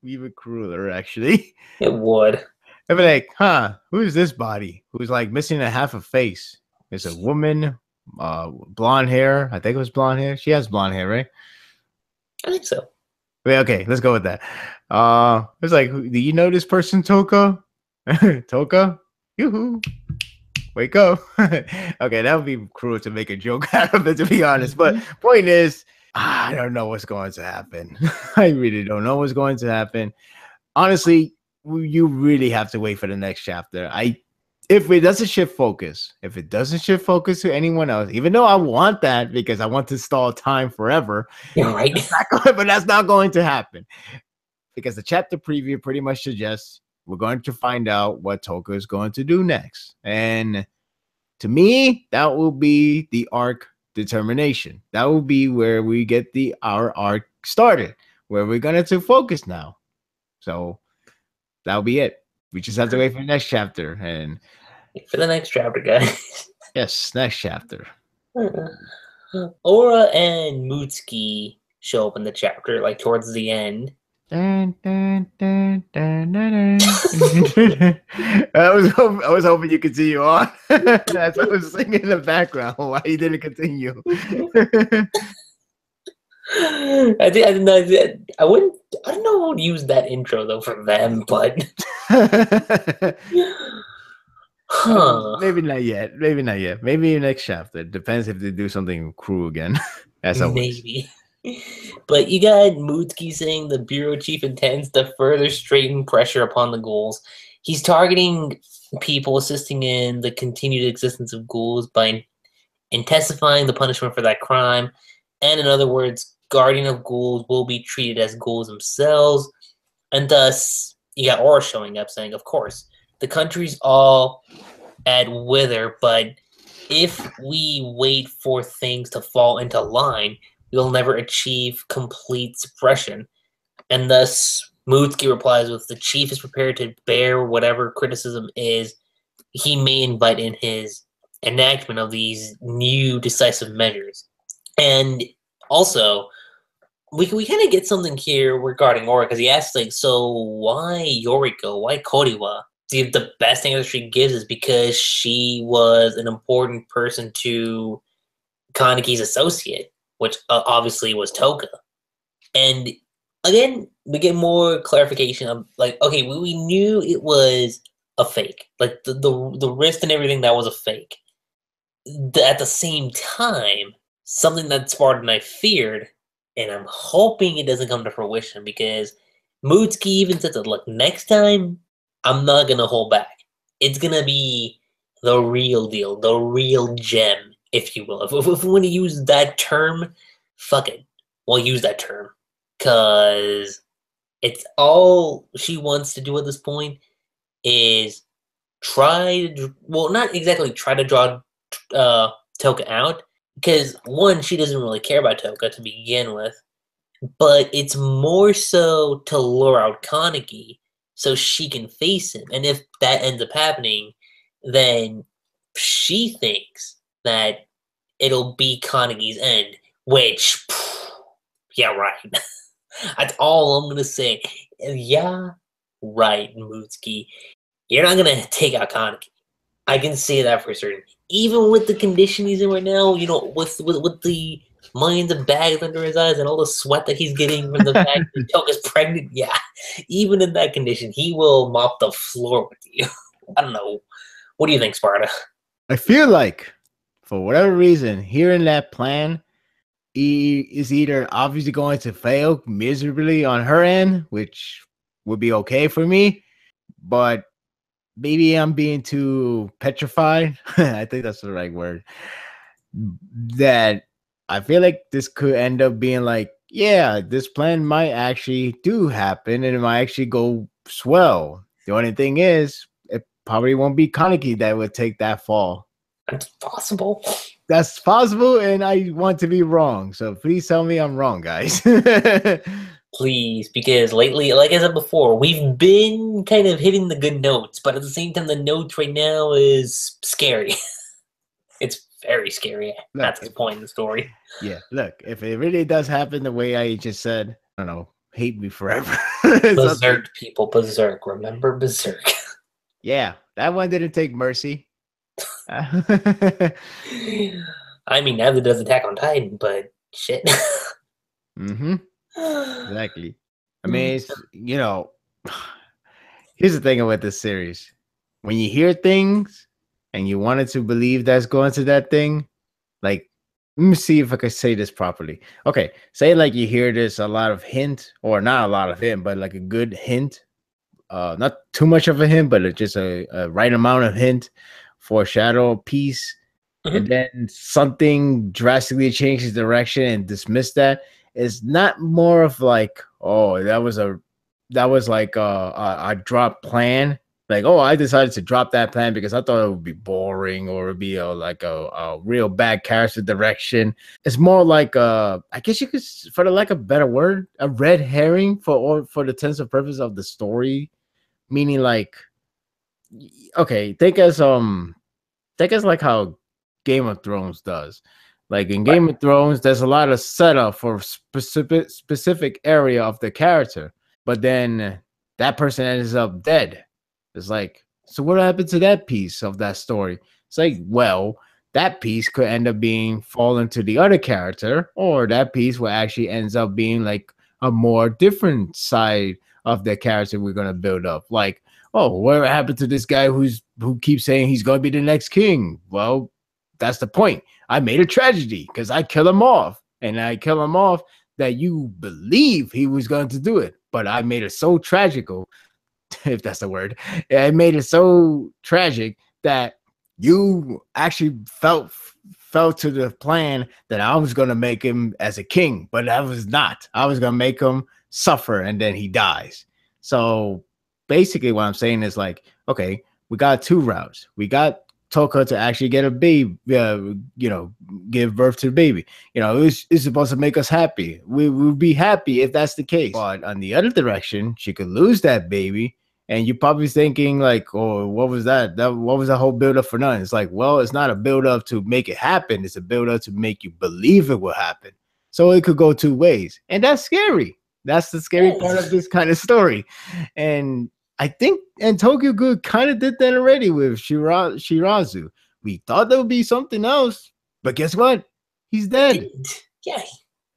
[SPEAKER 2] even crueler, actually.
[SPEAKER 1] it would.
[SPEAKER 2] I'd be like, huh, who's this body? Who's like missing a half a face? It's a woman, blonde hair. I think it was blonde hair. She has blonde hair, right?
[SPEAKER 1] I think so.
[SPEAKER 2] Wait, okay, let's go with that. It's like, do you know this person, Touka? Touka? Yoo-hoo. Wake up. Okay, that would be cruel to make a joke out of it, to be honest. But point is, I don't know what's going to happen. I really don't know what's going to happen. Honestly, you really have to wait for the next chapter. If it doesn't shift focus to anyone else, even though I want that because I want to stall time forever,
[SPEAKER 1] You're right.
[SPEAKER 2] but that's not going to happen because the chapter preview pretty much suggests we're going to find out what Touka is going to do next. And to me, that will be the arc determination. That will be where we get our arc started, where we're going to focus now. So that'll be it. We just have to wait for the next chapter. And
[SPEAKER 1] for the next chapter, guys.
[SPEAKER 2] Yes, next chapter.
[SPEAKER 1] Aura and Mutsuki show up in the chapter, like towards the end.
[SPEAKER 2] Dun, dun, dun, dun, dun, dun. I was hoping you continue on. That's what I was singing in the background. Why you didn't continue?
[SPEAKER 1] I don't know I would use that intro though for them, but
[SPEAKER 2] Maybe not yet. Maybe next chapter. Depends if they do something cruel again. As always.
[SPEAKER 1] Maybe. But you got Mutsuki saying the bureau chief intends to further straighten pressure upon the ghouls. He's targeting people assisting in the continued existence of ghouls by intensifying the punishment for that crime. And in other words, guardian of ghouls will be treated as ghouls themselves. And thus, you got Aura showing up saying, of course, the country's all at wither, but if we wait for things to fall into line, we'll never achieve complete suppression. And thus, Mutsuki replies with, the chief is prepared to bear whatever criticism is he may invite in his enactment of these new decisive measures. And also, we kind of get something here regarding Aura, because he asks, like, so why Yoriko? Why Koriwa? The best answer she gives is because she was an important person to Kaneki's associate, which obviously was Touka. And again, we get more clarification of, like, okay, we knew it was a fake. Like, the wrist and everything, that was a fake. At the same time, something that Sparta and I feared, and I'm hoping it doesn't come to fruition, because Mutsuki even said that, look, next time, I'm not going to hold back. It's going to be the real deal, the real gem, if you will. If we want to use that term, fuck it. We'll use that term. Because it's all she wants to do at this point is not exactly try to draw Touka out. Because, one, she doesn't really care about Touka to begin with. But it's more so to lure out Kaneki so she can face him. And if that ends up happening, then she thinks that it'll be Kaneki's end, which, yeah, right. That's all I'm going to say. Yeah, right, Mutsuki. You're not going to take out Kaneki. I can say that for certain. Even with the condition he's in right now, you know, with the millions of bags under his eyes and all the sweat that he's getting from the fact that Touka's pregnant, yeah, even in that condition, he will mop the floor with you. I don't know. What do you think, Sparta?
[SPEAKER 2] I feel like, for whatever reason, hearing that plan, he is either obviously going to fail miserably on her end, which would be okay for me, but maybe I'm being too petrified. I think that's the right word. That I feel like this could end up being like, yeah, this plan might actually do happen and it might actually go swell. The only thing is, it probably won't be Kaneki that would take that fall.
[SPEAKER 1] That's possible.
[SPEAKER 2] That's possible, and I want to be wrong. So please tell me I'm wrong, guys.
[SPEAKER 1] Please, because lately, like I said before, we've been kind of hitting the good notes, but at the same time, the notes right now is scary. It's very scary
[SPEAKER 2] Look,
[SPEAKER 1] at this point in the story.
[SPEAKER 2] yeah, look, if it really does happen the way I just said, I don't know, hate me forever. Something.
[SPEAKER 1] Berserk, people, Berserk. Remember Berserk.
[SPEAKER 2] Yeah, that one didn't take mercy.
[SPEAKER 1] I mean, neither does Attack on Titan, but shit.
[SPEAKER 2] Mm-hmm. Exactly. I mean, it's, here's the thing with this series. When you hear things and you wanted to believe that's going to that thing, like, let me see if I could say this properly. Okay, say like you hear this a lot of hint, or not a lot of hint, but like a good hint. Not too much of a hint, but just a right amount of hint, foreshadow piece, and then something drastically changes direction and dismiss that. It's not more of like, oh, that was like a drop plan. Like, oh, I decided to drop that plan because I thought it would be boring or it'd be like a real bad character direction. It's more like I guess you could, for the lack of a better word, a red herring for the sense of purpose of the story. Meaning like, okay, think as like how Game of Thrones does. Like in Game of Thrones, there's a lot of setup for specific area of the character, but then that person ends up dead. It's like, so what happened to that piece of that story? It's like, well, that piece could end up being fallen to the other character, or that piece will actually ends up being like a more different side of the character we're gonna build up. Like, oh, what happened to this guy who keeps saying he's gonna be the next king? Well, that's the point. I made a tragedy because I kill him off, and I kill him off that you believe he was going to do it, but I made it so tragical, if that's the word. I made it so tragic that you actually fell to the plan that I was going to make him as a king, but I was not. I was going to make him suffer, and then he dies. So basically what I'm saying is like, okay, we got two routes. We got Touka to actually get a baby, give birth to the baby. It's supposed to make us happy. We would be happy if that's the case. But on the other direction, she could lose that baby, and you're probably thinking like, oh, what was that? What was the whole build-up for nothing? It's like, well, it's not a build-up to make it happen. It's a build-up to make you believe it will happen. So it could go two ways, and that's scary. That's the scary part of this kind of story. And I think and Tokyo Ghoul kind of did that already with Shirazu. We thought there would be something else, but guess what? He's dead.
[SPEAKER 1] Yeah.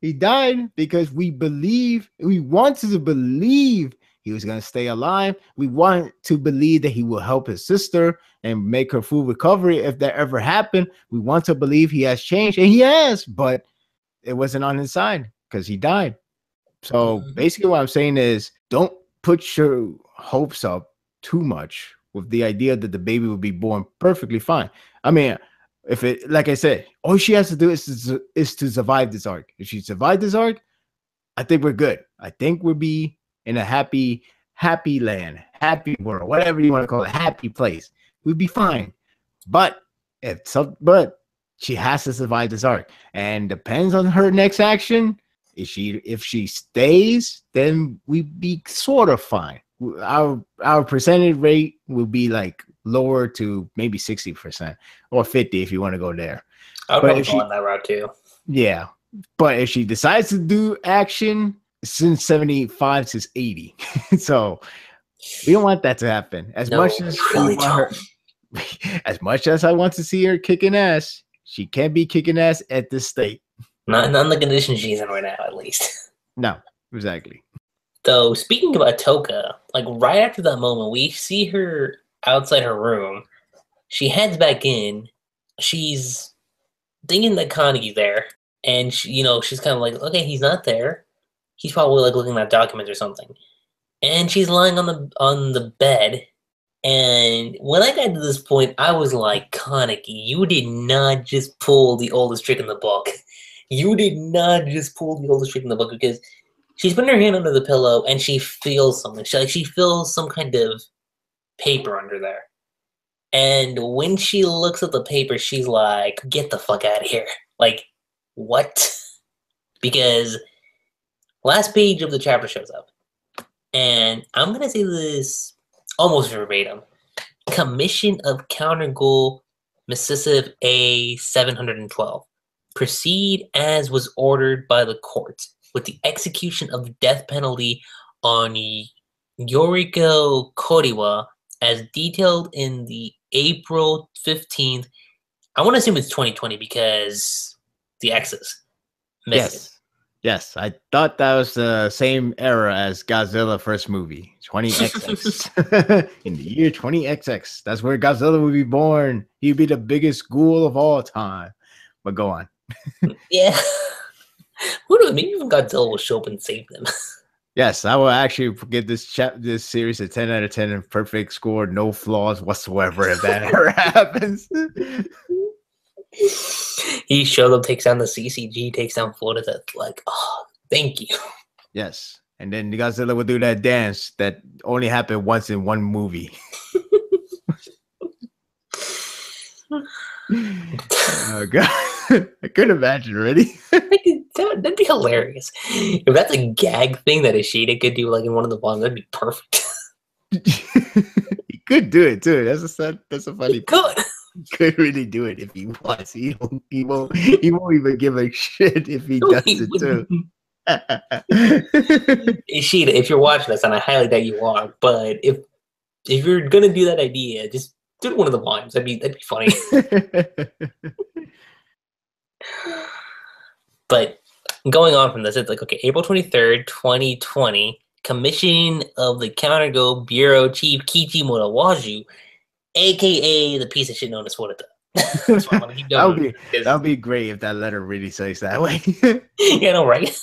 [SPEAKER 2] He died because we wanted to believe he was going to stay alive. We want to believe that he will help his sister and make her full recovery if that ever happened. We want to believe he has changed, and he has, but it wasn't on his side because he died. So basically what I'm saying is, don't put your hopes up too much with the idea that the baby will be born perfectly fine. I mean, if it, like I said, all she has to do is to survive this arc. If she survived this arc, I think we're good. I think we'll be in a happy land, happy world, whatever you want to call it, happy place. We'll be fine. But but she has to survive this arc, and depends on her next action. If she stays, then we be sort of fine. Our percentage rate will be like lower to maybe 60% or 50 if you want to go there.
[SPEAKER 1] I would probably go on that route too.
[SPEAKER 2] Yeah, but if she decides to do action, it's since 75 to 80. So we don't want that to happen. As much as I want to see her kicking ass, she can't be kicking ass at this state.
[SPEAKER 1] Not in the condition she's in right now, at least.
[SPEAKER 2] No, exactly.
[SPEAKER 1] Though, speaking about Touka, like right after that moment, we see her outside her room. She heads back in. She's thinking that Kaneki's there, and she's kind of like, okay, he's not there. He's probably like looking at documents or something. And she's lying on the bed. And when I got to this point, I was like, Kaneki, you did not just pull the oldest trick in the book. You did not just pull the oldest trick in the book, because she's putting her hand under the pillow and she feels something. She feels some kind of paper under there. And when she looks at the paper, she's like, get the fuck out of here. Like, what? Because Last page of the chapter shows up. And I'm going to say this almost verbatim. Commission of Counter Ghoul Missive A712. Proceed as was ordered by the court with the execution of the death penalty on Yoriko Koriwa as detailed in the April 15th. I want to assume it's 2020 because the X's missing.
[SPEAKER 2] Yes, I thought that was the same era as Godzilla first movie, 20XX. In the year 20XX, that's where Godzilla would be born. He'd be the biggest ghoul of all time. But go on.
[SPEAKER 1] Yeah. Who knows? Maybe even Godzilla will show up and save them.
[SPEAKER 2] Yes, I will actually give this series a 10 out of 10 and perfect score, no flaws whatsoever if that ever happens.
[SPEAKER 1] He shows up, takes down the CCG, takes down Florida. That's like, oh, thank you.
[SPEAKER 2] Yes. And then Godzilla would do that dance that only happened once in one movie. Oh, God. I couldn't imagine already.
[SPEAKER 1] That'd be hilarious. If that's a gag thing that Ishida could do like in one of the ones, that'd be perfect.
[SPEAKER 2] He could do it too. That's a funny
[SPEAKER 1] He could.
[SPEAKER 2] He could really do it if he wants. He won't even give a shit if he does it too.
[SPEAKER 1] Ishida, if you're watching this, and I highly doubt you are, but if you're gonna do that idea, just do one of the volumes. That'd be funny. But going on from this, it's like, okay, April 23rd, 2020, commission of the Counter Ghoul Bureau Chief Kichi Murawaju, aka the piece of shit known as Florida. That's what I'm gonna keep doing.
[SPEAKER 2] That would be great if that letter really says that way.
[SPEAKER 1] Yeah, no, right?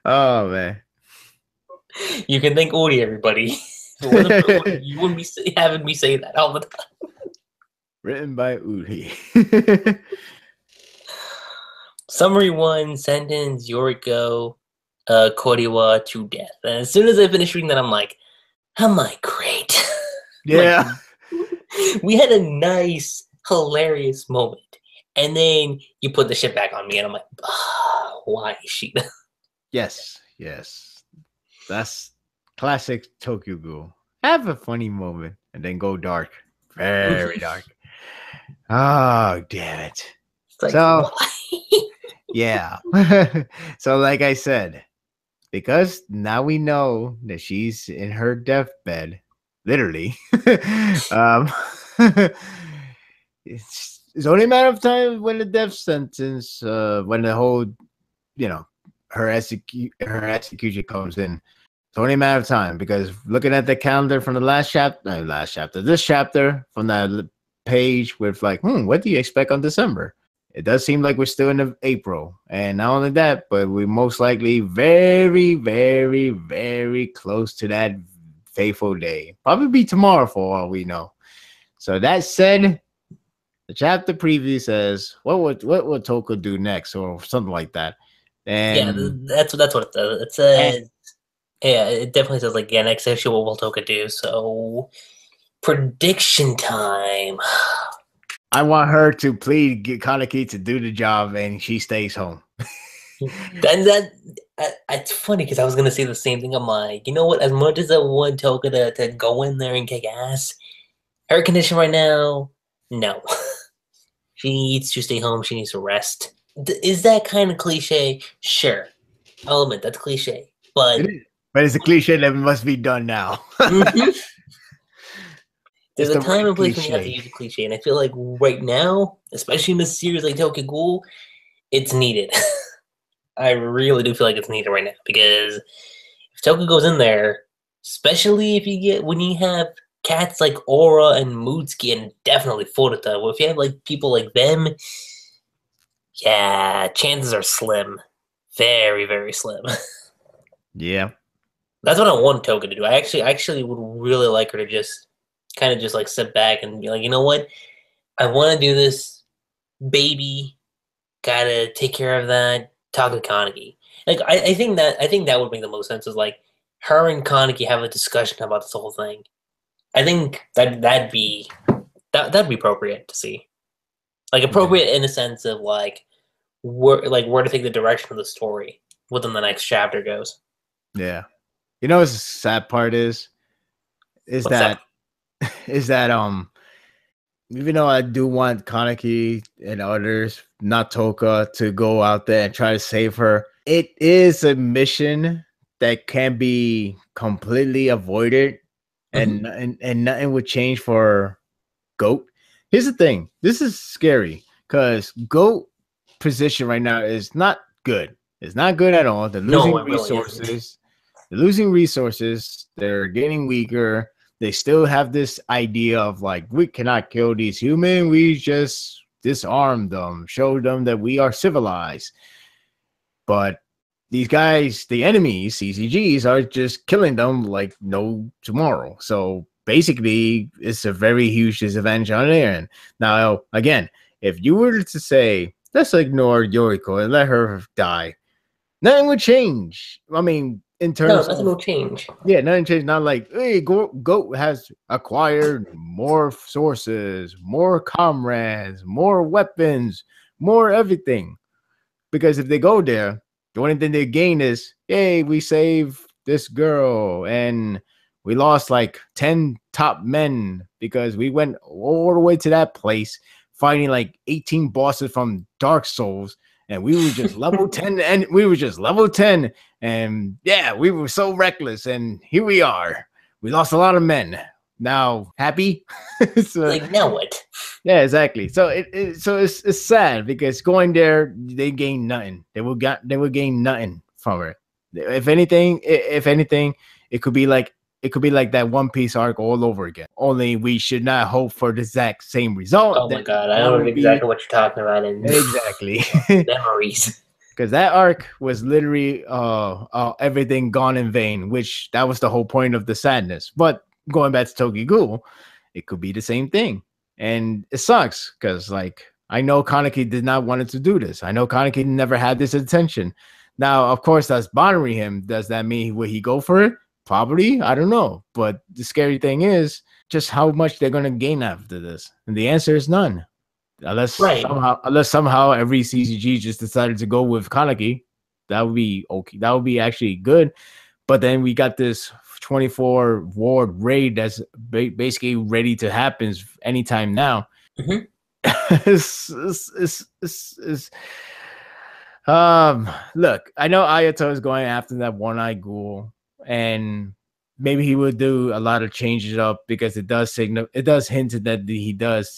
[SPEAKER 2] Oh man.
[SPEAKER 1] You can thank Odi, everybody. If it wasn't for Odi, you wouldn't be having me say that all the time.
[SPEAKER 2] Written by Udi.
[SPEAKER 1] Summary 1, sentence Yoriko Koriwa to death. And as soon as I finished reading that, I'm like, great.
[SPEAKER 2] Yeah.
[SPEAKER 1] Like, we had a nice, hilarious moment. And then you put the shit back on me, and I'm like, why, Ishida?
[SPEAKER 2] Yes. That's classic Tokyo Ghoul. Have a funny moment and then go dark. Very dark. Oh, damn it.
[SPEAKER 1] Like,
[SPEAKER 2] so,
[SPEAKER 1] why?
[SPEAKER 2] Yeah. So, like I said, because now we know that she's in her deathbed, literally. It's only a matter of time when the death sentence, when the whole, her execution comes in. It's only a matter of time, because looking at the calendar from the this chapter from that page with like, what do you expect on December? It does seem like we're still in April. And not only that, but we're most likely very, very, very close to that fateful day. Probably be tomorrow for all we know. So that said, the chapter preview says, what would Touka do next, or something like that. And
[SPEAKER 1] yeah, that's what it says. It says, yeah, it definitely says like, yeah, next issue what will Touka do? So prediction time.
[SPEAKER 2] I want her to plead get Kaneki to do the job, and she stays home.
[SPEAKER 1] It's funny because I was gonna say the same thing. I'm like, you know what? As much as I want Touka to go in there and kick ass, her condition right now, no. She needs to stay home. She needs to rest. Is that kind of cliche? Sure. Element, that's cliche. But
[SPEAKER 2] it's a cliche that must be done now.
[SPEAKER 1] There's a time and place when you have to use a cliche, and I feel like right now, especially in a series like Tokyo Ghoul, it's needed. I really do feel like it's needed right now, because if Touka goes in there, especially when you have cats like Aura and Mootsuki, and definitely Furuta, well, if you have like people like them, yeah, chances are slim, very, very slim.
[SPEAKER 2] Yeah,
[SPEAKER 1] that's what I want Touka to do. I actually would really like her to just kind of just like sit back and be like, you know what, I want to do this, baby, gotta take care of that, talk to Kaneki. Like, I think that would make the most sense, is like her and Kaneki have a discussion about this whole thing. I think that'd be appropriate to see, like appropriate in a sense of like where to take the direction of the story. within the next chapter goes.
[SPEAKER 2] Yeah. You know what the sad part is
[SPEAKER 1] What's
[SPEAKER 2] that
[SPEAKER 1] that?
[SPEAKER 2] is that even though I do want Kaneki and others, not Touka, to go out there and try to save her, it is a mission that can be completely avoided,
[SPEAKER 1] Mm-hmm.
[SPEAKER 2] and nothing would change for Goat. Here's the thing: this is scary because Goat position right now is not good. It's not good at all. They're
[SPEAKER 1] No,
[SPEAKER 2] losing
[SPEAKER 1] it really isn't.
[SPEAKER 2] resources. They're losing resources. They're getting weaker. They still have this idea of like, we cannot kill these humans. We just disarm them, show them that we are civilized. But these guys, the enemies, CCGs, are just killing them like no tomorrow. So basically, it's a very huge disadvantage on their end. Now, again, if you were to say, let's ignore Yoriko and let her die, nothing would change. I mean, in
[SPEAKER 1] No,
[SPEAKER 2] terms
[SPEAKER 1] nothing
[SPEAKER 2] of,
[SPEAKER 1] will change.
[SPEAKER 2] yeah, nothing changed. Not like, hey, Goat has acquired more sources, more comrades, more weapons, more everything. Because if they go there, the only thing they gain is, hey, we saved this girl and we lost like 10 top men because we went all the way to that place fighting like 18 bosses from Dark Souls, and we were just level 10, and we were just level 10, and yeah, we were so reckless, and here we are. We lost a lot of men. Now happy? So,
[SPEAKER 1] Like, now what?
[SPEAKER 2] yeah, exactly. So it's sad because going there, they gain nothing. They will gain nothing from it. If anything, it could be like that One Piece arc all over again. Only we should not hope for the exact same result.
[SPEAKER 1] Oh my
[SPEAKER 2] That
[SPEAKER 1] god, I
[SPEAKER 2] that
[SPEAKER 1] know
[SPEAKER 2] would be
[SPEAKER 1] exactly what you're talking about in
[SPEAKER 2] exactly
[SPEAKER 1] memories.
[SPEAKER 2] because that arc was literally everything gone in vain, which that was the whole point of the sadness. But going back to Tokyo Ghoul, it could be the same thing. And it sucks because, like, I know Kaneki did not want to do this. I know Kaneki never had this intention. Now, of course, that's bothering him. Does that mean will he go for it? Probably. I don't know. But the scary thing is just how much they're going to gain after this. And the answer is none.
[SPEAKER 1] Right.
[SPEAKER 2] Unless somehow every CCG just decided to go with Kaneki, that would be okay. That would be actually good. But then we got this 24 ward raid that's basically ready to happen anytime now.
[SPEAKER 1] Mm-hmm.
[SPEAKER 2] Look, I know Ayato is going after that one-eyed ghoul, and maybe he would do a lot of changes up because it does hint that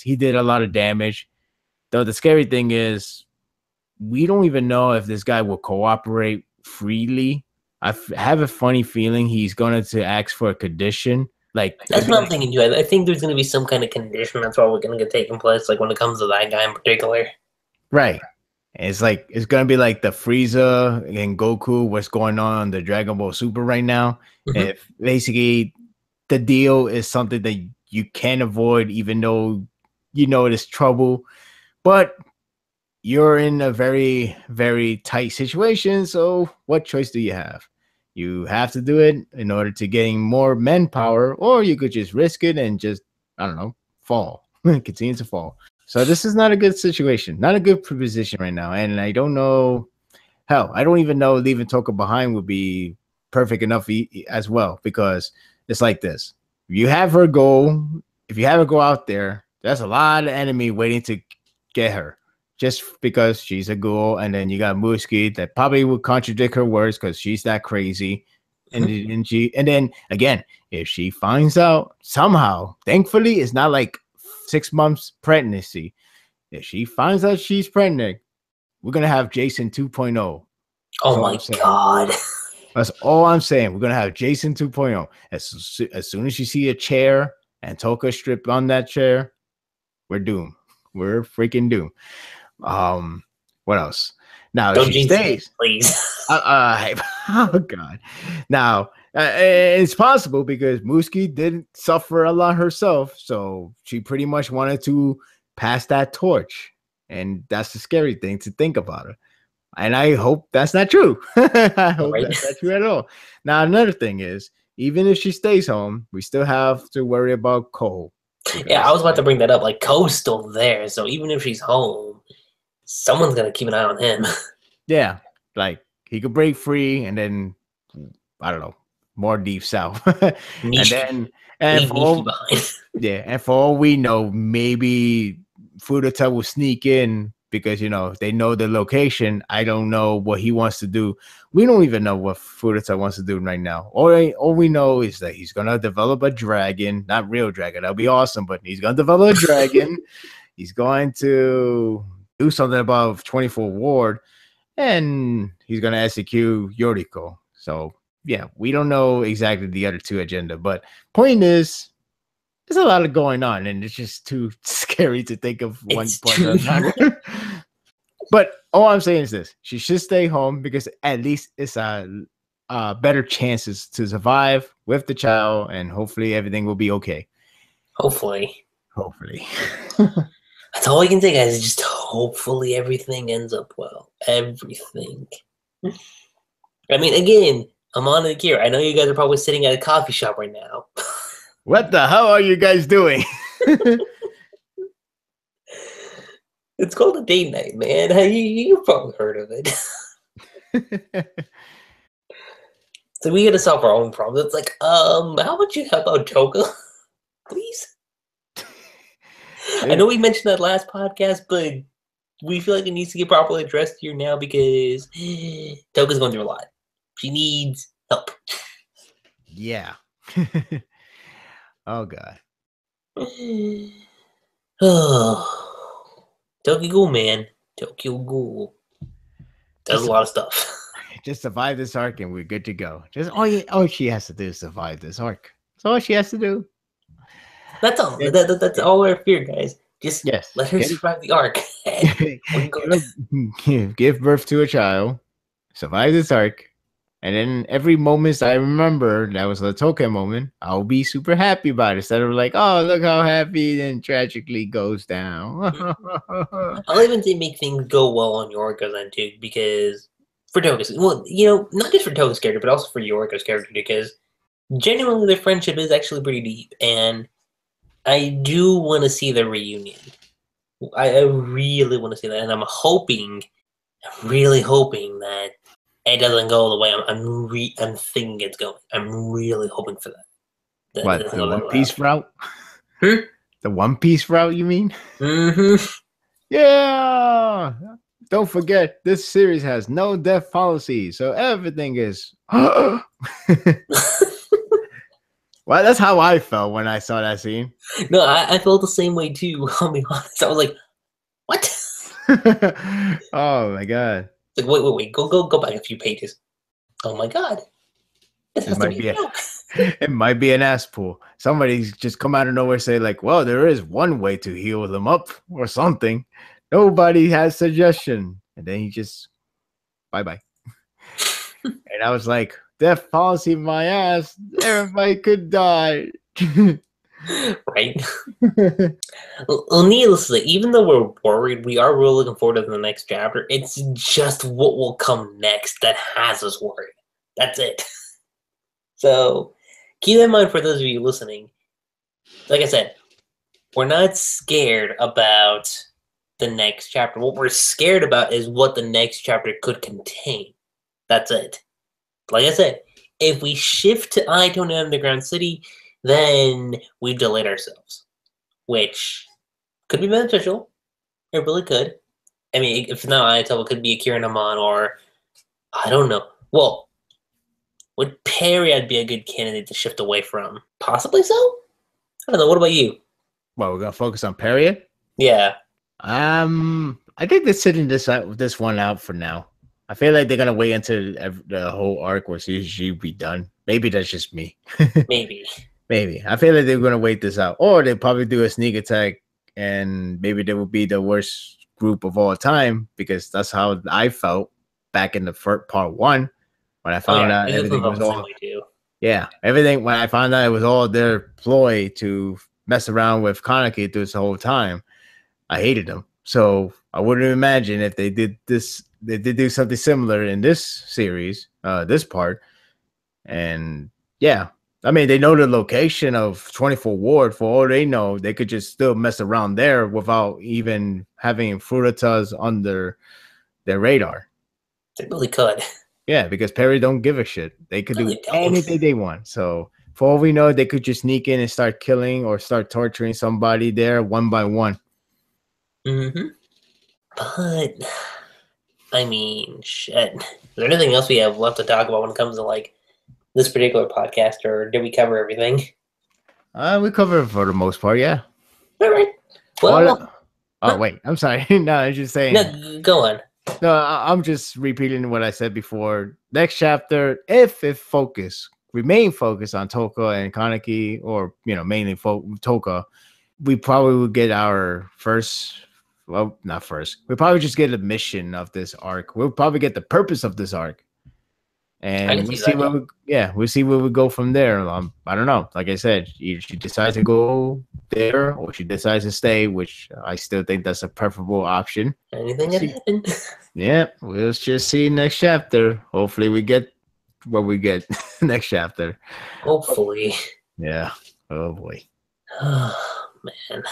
[SPEAKER 2] he did a lot of damage. Though the scary thing is, we don't even know if this guy will cooperate freely. Have a funny feeling he's going to ask for a condition. Like,
[SPEAKER 1] That's what I'm thinking too. I think there's going to be some kind of condition that's probably going to get taken place, like when it comes to that guy in particular.
[SPEAKER 2] right. It's like it's gonna be like the Frieza and Goku, what's going on the Dragon Ball Super right now.
[SPEAKER 1] Mm-hmm.
[SPEAKER 2] If basically the deal is something that you can't avoid, even though you know it is trouble, but you're in a very, very tight situation. So what choice do you have? You have to do it in order to gain more manpower, or you could just risk it and just, I don't know, fall, continue to fall. So this is not a good situation, not a good position right now. And I don't know, hell, I don't even know leaving Toka behind would be perfect enough as well, because it's like this. If you have her go out there, there's a lot of enemy waiting to get her just because she's a ghoul. And then you got Muski that probably would contradict her words because she's that crazy. And then again, if she finds out somehow, thankfully, it's not like 6 months pregnancy. If she finds out she's pregnant, we're gonna have Jason 2.0.
[SPEAKER 1] Oh my god.
[SPEAKER 2] That's all I'm saying. We're gonna have Jason 2.0. As soon as you see a chair and Touka strip on that chair, we're doomed. We're freaking doomed. What else? Now,
[SPEAKER 1] Don't
[SPEAKER 2] if she
[SPEAKER 1] jinx
[SPEAKER 2] stays,
[SPEAKER 1] it, please.
[SPEAKER 2] oh god. Now, it's possible because Muski didn't suffer a lot herself, so she pretty much wanted to pass that torch, and that's the scary thing to think about her. And I hope that's not true. I hope that's not true at all. Now, another thing is, even if she stays home, we still have to worry about Cole.
[SPEAKER 1] Yeah, I was about to bring that up. Like, Ko's still there, so even if she's home, someone's gonna keep an eye on him.
[SPEAKER 2] Yeah, like he could break free, and then I don't know, more deep south, and then and
[SPEAKER 1] leave
[SPEAKER 2] for
[SPEAKER 1] Nishi
[SPEAKER 2] all,
[SPEAKER 1] behind.
[SPEAKER 2] yeah, and for all we know, maybe Furuta will sneak in because they know the location. I don't know what he wants to do. We don't even know what Furuta wants to do right now. All we know is that he's gonna develop a dragon, not real dragon. That'll be awesome, but he's gonna develop a dragon. He's going to do something about 24 Ward, and he's gonna execute Yoriko. So yeah, we don't know exactly the other two agenda, but point is, there's a lot of going on, and it's just too scary to think of one part at a time. But all I'm saying is this: she should stay home because at least it's better chances to survive with the child, and hopefully everything will be okay.
[SPEAKER 1] Hopefully.
[SPEAKER 2] That's
[SPEAKER 1] all I can say, guys. Is just hopefully everything ends up well. Everything. I mean, again, I'm on the gear. I know you guys are probably sitting at a coffee shop right now.
[SPEAKER 2] What the hell are you guys doing?
[SPEAKER 1] It's called a date night, man. You've probably heard of it. So we gotta solve our own problems. It's like, how about you help out Touka, please? I know we mentioned that last podcast, but we feel like it needs to get properly addressed here now because Touka's going through a lot. She needs help.
[SPEAKER 2] Yeah. Oh god.
[SPEAKER 1] Oh, Tokyo Ghoul, man. Tokyo Ghoul does a lot of stuff.
[SPEAKER 2] Just survive this arc and we're good to go. Just all she has to do is survive this arc. That's all she has to do.
[SPEAKER 1] That's all. That's all our fear, guys. Just let her survive the arc.
[SPEAKER 2] Give birth to a child, survive this arc, and then every moment I remember that was a Touka moment, I'll be super happy about it. Instead of like, oh, look how happy then tragically goes down.
[SPEAKER 1] I'll even say make things go well on Yoriko's end too, because for Touka's, well, not just for Touka's character, but also for Yoriko's character, because genuinely their friendship is actually pretty deep, and I do want to see the reunion. I really want to see that, and I'm really hoping that it doesn't go the way I'm thinking it's going. I'm really hoping for that.
[SPEAKER 2] What, the One Piece route? The One Piece route, you mean?
[SPEAKER 1] Mm-hmm.
[SPEAKER 2] Yeah! Don't forget, this series has no death policy, so everything is... Well, that's how I felt when I saw that scene.
[SPEAKER 1] No, I felt the same way too. I'll be honest. I was like, "What?"
[SPEAKER 2] Oh my god!
[SPEAKER 1] Like, wait! Go back a few pages. Oh my god!
[SPEAKER 2] It might be an ass pull. Somebody's just come out of nowhere and say like, "Well, there is one way to heal them up or something." Nobody has suggestion, and then he just bye. And I was like, death policy my ass. Everybody could die.
[SPEAKER 1] Right? Well, needless to say, even though we're worried, we are really looking forward to the next chapter. It's just what will come next that has us worried. That's it. So keep that in mind for those of you listening. Like I said, we're not scared about the next chapter. What we're scared about is what the next chapter could contain. That's it. Like I said, if we shift to Aito and Underground City, then we've delayed ourselves, which could be beneficial. It really could. I mean, if not Aito, it could be Akira Naman, or I don't know. Well, would Period be a good candidate to shift away from? Possibly so. I don't know. What about you?
[SPEAKER 2] Well, we're gonna focus on Period.
[SPEAKER 1] Yeah.
[SPEAKER 2] I think they're sitting this one out for now. I feel like they're gonna wait until the whole arc was usually be done. Maybe that's just me.
[SPEAKER 1] Maybe.
[SPEAKER 2] I feel like they're gonna wait this out, or they probably do a sneak attack, and maybe they will be the worst group of all time because that's how I felt back in the first part one when I found out everything was all. Yeah, everything when I found out it was all their ploy to mess around with Kaneki through this whole time. I hated them, so I wouldn't imagine if they did this. They did do something similar in this series, this part, and yeah, I mean they know the location of 24 Ward. For all they know, they could just still mess around there without even having Furuta's under their radar.
[SPEAKER 1] They really could.
[SPEAKER 2] Yeah, because Perry don't give a shit. They could
[SPEAKER 1] No,
[SPEAKER 2] do
[SPEAKER 1] they don't.
[SPEAKER 2] anything they want. So for all we know, they could just sneak in and start killing or start torturing somebody there one by one.
[SPEAKER 1] Mm-hmm. But I mean, shit. Is there anything else we have left to talk about when it comes to like this particular podcast, or did we cover everything?
[SPEAKER 2] We cover it for the most part, yeah.
[SPEAKER 1] All right.
[SPEAKER 2] Well,
[SPEAKER 1] Well,
[SPEAKER 2] oh wait, I'm sorry. No, I was just saying.
[SPEAKER 1] no, go on.
[SPEAKER 2] No, I'm just repeating what I said before. Next chapter, if remain focused on Touka and Kaneki, or mainly Touka, we probably will get our first. Well, not first. We probably just get a mission of this arc. We'll probably get the purpose of this arc,
[SPEAKER 1] I
[SPEAKER 2] and
[SPEAKER 1] can see that.
[SPEAKER 2] we'll see where we go from there. I don't know. Like I said, either she decides to go there or she decides to stay, which I still think that's a preferable option.
[SPEAKER 1] Anything
[SPEAKER 2] We'll
[SPEAKER 1] can
[SPEAKER 2] see.
[SPEAKER 1] happen.
[SPEAKER 2] Yeah, we'll just see next chapter. Hopefully, we get what we get next chapter.
[SPEAKER 1] Hopefully.
[SPEAKER 2] Yeah. Oh boy.
[SPEAKER 1] Oh, man.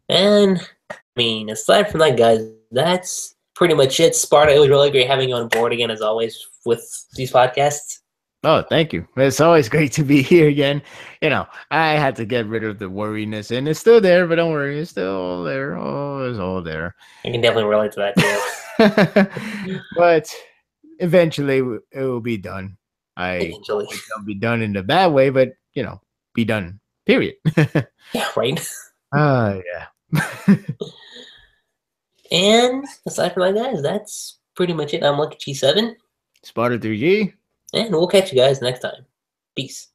[SPEAKER 1] And I mean, aside from that, guys, that's pretty much it. Sparta, it was really great having you on board again, as always, with these podcasts.
[SPEAKER 2] Oh, thank you. It's always great to be here again. I had to get rid of the worriness, and it's still there, but don't worry, it's still all there. Oh, it's all there.
[SPEAKER 1] I can definitely relate to that too.
[SPEAKER 2] But eventually, it will be done.
[SPEAKER 1] Eventually.
[SPEAKER 2] It'll be done in the bad way, but be done. Period.
[SPEAKER 1] Yeah, right.
[SPEAKER 2] Yeah.
[SPEAKER 1] And aside from that, guys, that's pretty much it. I'm Lucky G7.
[SPEAKER 2] SPARDA3g.
[SPEAKER 1] And we'll catch you guys next time. Peace.